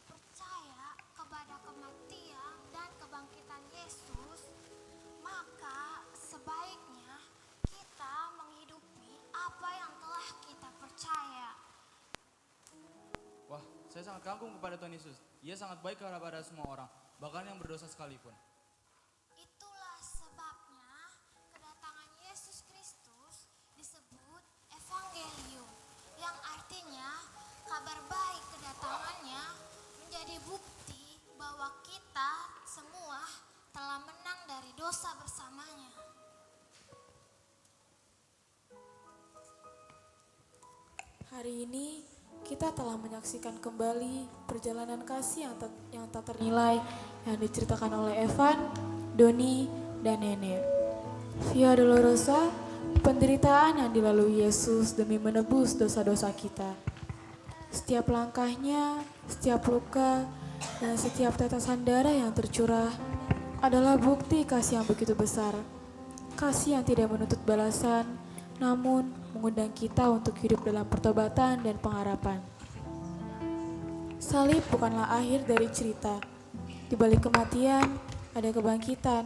percaya kepada kematian dan kebangkitan Yesus, maka sebaiknya kita menghidupi apa yang telah kita percaya. Wah, saya sangat kagum kepada Tuhan Yesus. Ia sangat baik kepada semua orang, bahkan yang berdosa sekalipun. Itulah sebabnya kedatangan Yesus Kristus disebut Evangelium, yang artinya kabar baik. Kedatangannya menjadi bukti bahwa kita semua telah menang dari dosa bersamanya. Hari ini kita telah menyaksikan kembali perjalanan kasih yang tak ternilai yang diceritakan oleh Evan Doni, dan Nenek. Via Dolorosa, penderitaan yang dilalui Yesus demi menebus dosa-dosa kita. Setiap langkahnya, setiap luka, dan setiap tetesan darah yang tercurah adalah bukti kasih yang begitu besar. Kasih yang tidak menuntut balasan, namun mengundang kita untuk hidup dalam pertobatan dan pengharapan. Salib bukanlah akhir dari cerita. Di balik kematian, ada kebangkitan.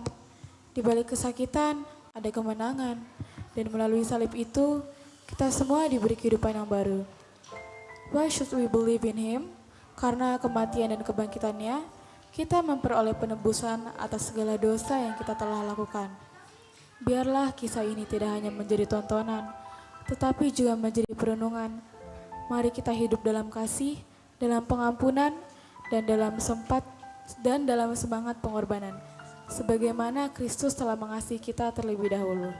Di balik kesakitan, ada kemenangan. Dan melalui salib itu, kita semua diberi kehidupan yang baru. Why should we believe in Him? Karena kematian dan kebangkitannya, kita memperoleh penebusan atas segala dosa yang kita telah lakukan. Biarlah kisah ini tidak hanya menjadi tontonan, tetapi juga menjadi perenungan. Mari kita hidup dalam kasih, dalam pengampunan, dan dalam semangat pengorbanan, sebagaimana Kristus telah mengasihi kita terlebih dahulu.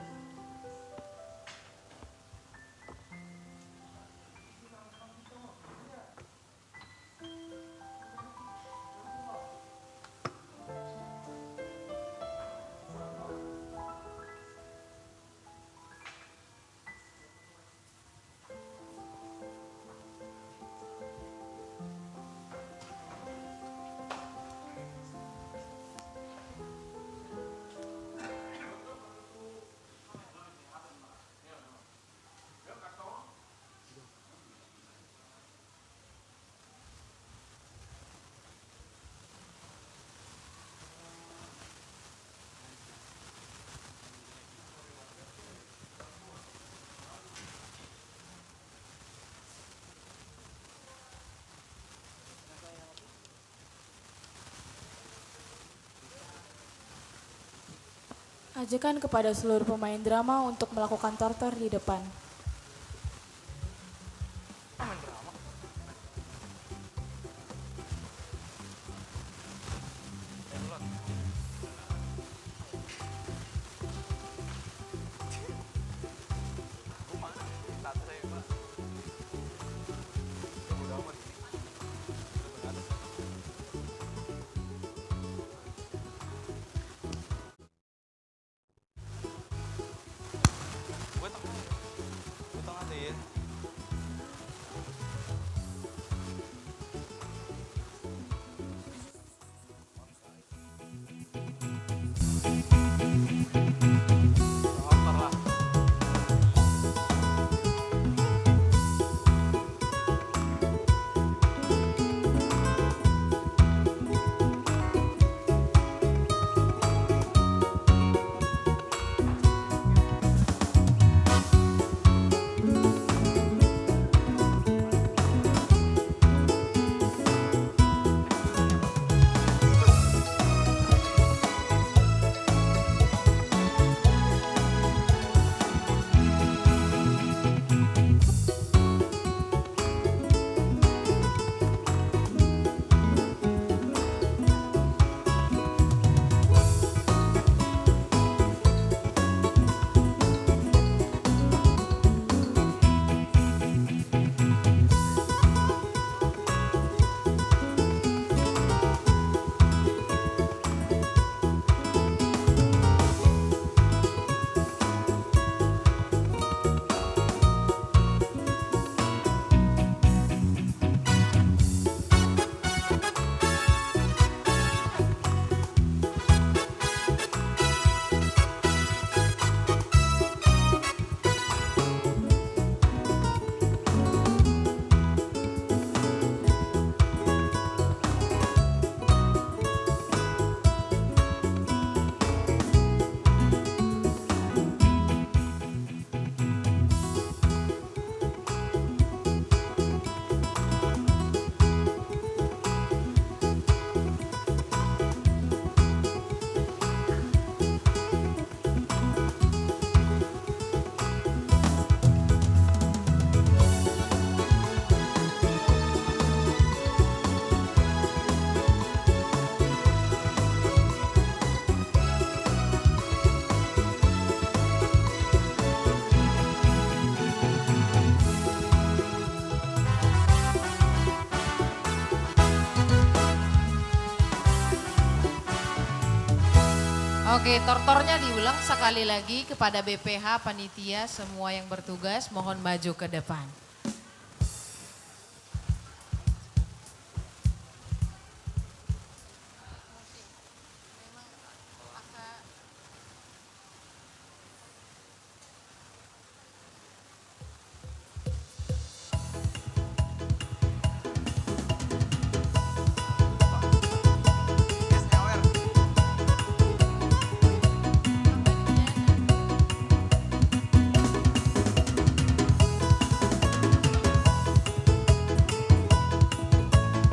Ajakan kepada seluruh pemain drama untuk melakukan tortor di depan. Oke, tortornya diulang sekali lagi kepada BPH, panitia, semua yang bertugas mohon maju ke depan.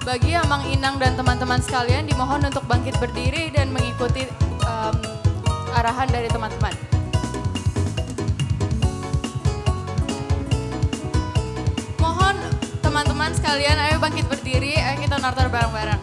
Bagi Amang Inang dan teman-teman sekalian dimohon untuk bangkit berdiri dan mengikuti arahan dari teman-teman. Mohon teman-teman sekalian ayo bangkit berdiri, ayo kita nortor bareng-bareng.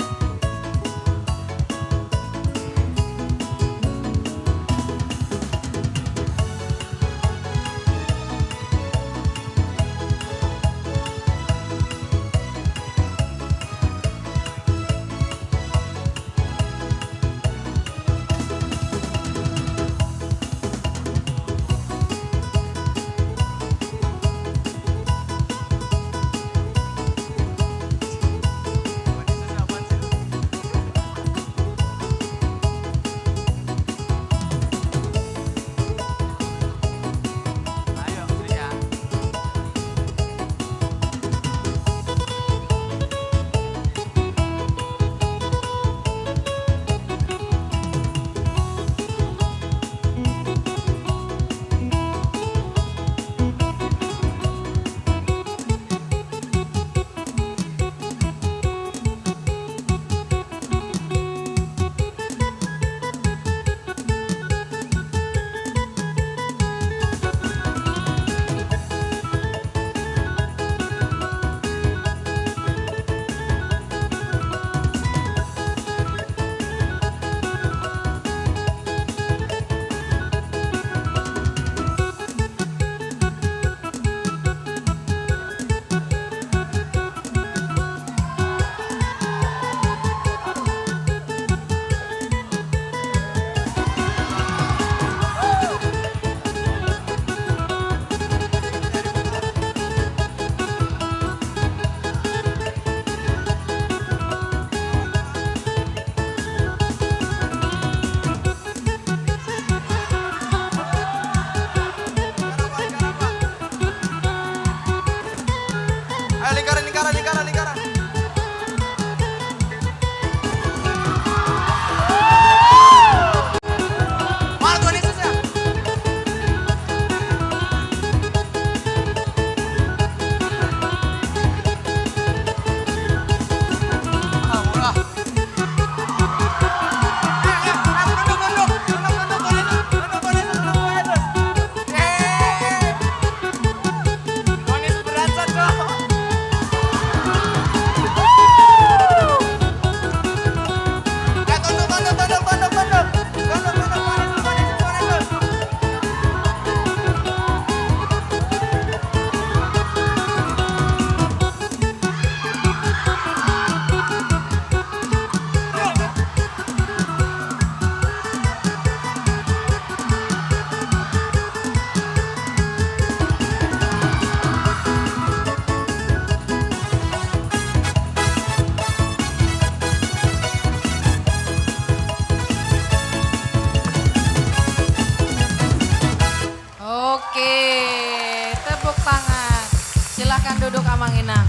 Silakan duduk Amang Inang.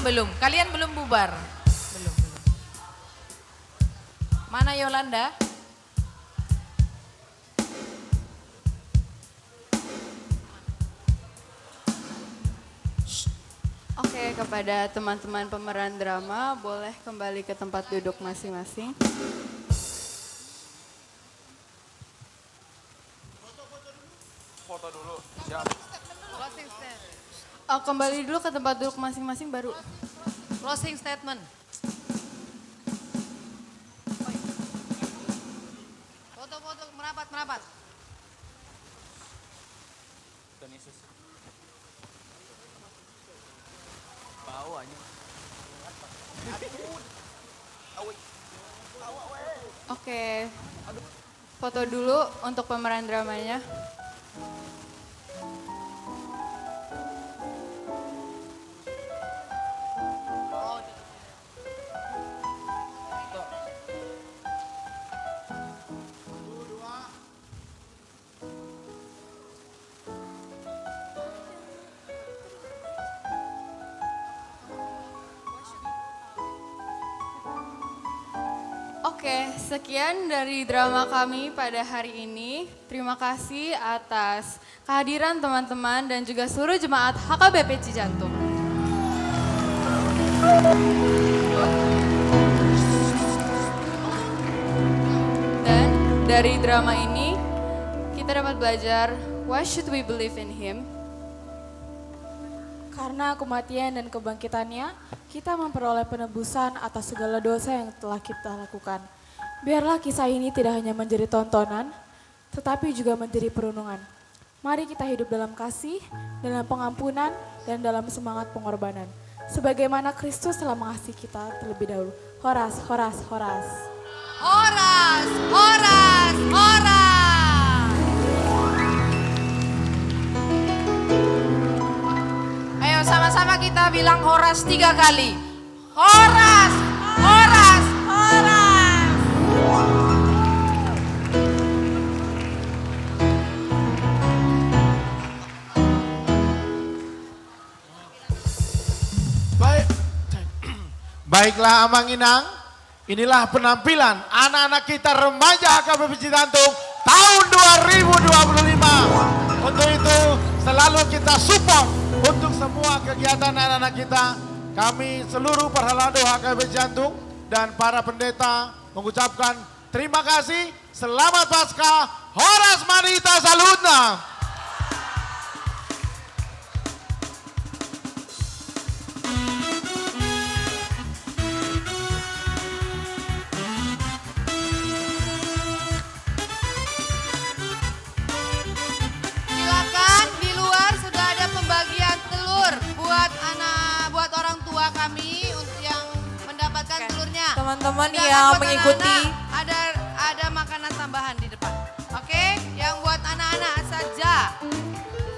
Belum. Kalian belum bubar. Belum. Mana Yolanda? Oke, kepada teman-teman pemeran drama boleh kembali ke tempat duduk masing-masing. Foto dulu. Siap. Oh, kembali dulu ke tempat duduk masing-masing baru. Closing statement. Foto-foto merapat. Tuhan Yesus. Bau aja. Oke. foto dulu untuk pemeran dramanya. Oke, sekian dari drama kami pada hari ini. Terima kasih atas kehadiran teman-teman dan juga seluruh jemaat HKBP Cijantung. Dan dari drama ini, kita dapat belajar, why should we believe in Him? Karena kematian dan kebangkitannya, kita memperoleh penebusan atas segala dosa yang telah kita lakukan. Biarlah kisah ini tidak hanya menjadi tontonan, tetapi juga menjadi perenungan. Mari kita hidup dalam kasih, dalam pengampunan, dan dalam semangat pengorbanan. Sebagaimana Kristus telah mengasihi kita terlebih dahulu. Horas, horas, horas. Horas, horas, horas. Ayo sama-sama kita bilang horas 3 kali. Horas, horas, horas. Baiklah Amang Inang, inilah penampilan anak-anak kita remaja HKBP Cijantung tahun 2025. Untuk itu selalu kita support untuk semua kegiatan anak-anak kita. Kami seluruh Perhelado HKBP Cijantung dan para pendeta mengucapkan terima kasih, selamat Paskah, Horas Manita Salutna. Silakan di luar sudah ada pembagian telur buat orang tua kami untuk yang mendapatkan telurnya. Teman-teman Sedangkan yang buat mengikuti anak-anak, ada makanan tambahan di depan. Oke, yang buat anak-anak saja.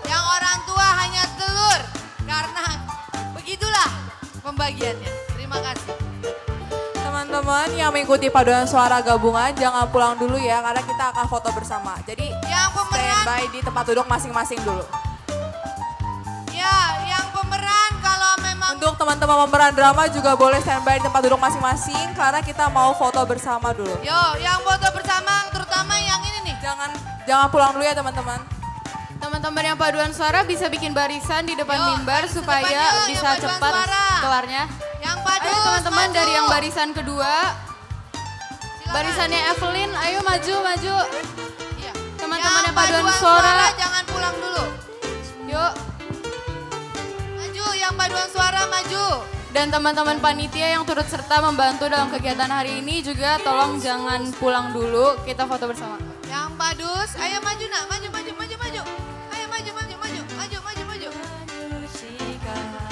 Yang orang tua hanya telur karena begitulah pembagiannya. Terima kasih. teman-teman yang mengikuti paduan suara gabungan jangan pulang dulu ya karena kita akan foto bersama. Jadi standby di tempat duduk masing-masing dulu. Ya, yang pemeran kalau memang Untuk teman-teman pemeran drama juga boleh standby di tempat duduk masing-masing karena kita mau foto bersama dulu. Yo, yang foto bersama terutama yang ini nih. Jangan pulang dulu ya teman-teman. Teman-teman yang paduan suara bisa bikin barisan di depan mimbar supaya depan yuk, bisa yang paduan cepat suara. kelarnya. Yang padus, Ayo teman-teman maju. dari yang barisan kedua. Barisannya Evelyn, ayo maju. Iya. Teman-teman yang paduan paduan suara. jangan pulang dulu. Yuk. Maju, yang paduan suara maju. Dan teman-teman panitia yang turut serta membantu dalam kegiatan hari ini juga tolong jangan pulang dulu, kita foto bersama. Yang padus, ayo maju nak, maju. Ayo maju.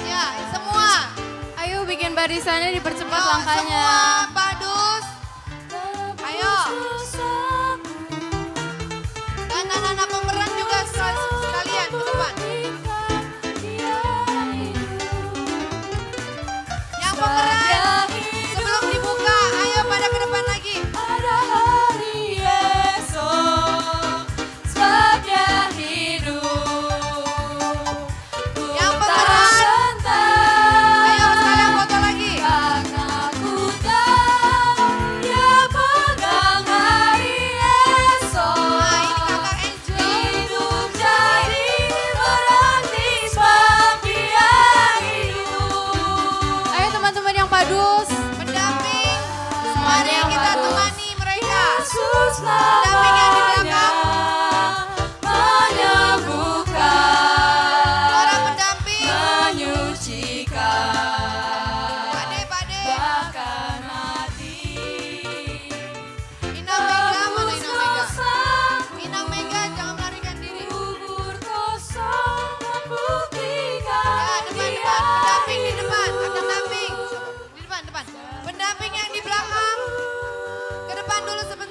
Ya, semua. Ayo bikin barisannya dipercepat Yo, langkahnya. Semua padus. Ayo. Dan anak-anak pemeran juga sekalian ke depan. Yang pemeran sebelum dibuka, ayo pada ke depan lagi. Ada hari esok, sebabnya hidup. Yang pemeran, ayo sekalian foto lagi. Karena ku tahu dia pegang hari esok. Nah, ini kakak Angel. Hidup jadi berarti sebab dia hidup. Ayo teman-teman yang padus. Pendamping, Semuanya mari yang kita padus. temani mereka. Yesus Pendamping yang di belakang. menyembuhkan, Orang pendamping. menyucikan, Pade. bahkan mati. Inang Mega, mana Tebus Inang Mega? dosa, Inang Mega, jangan melarikan diri. kubur kosong membuktikan Ya, depan. Pendamping di depan. Pendamping. Di depan. Pendamping yang di belakang. Ke depan dulu sebentar.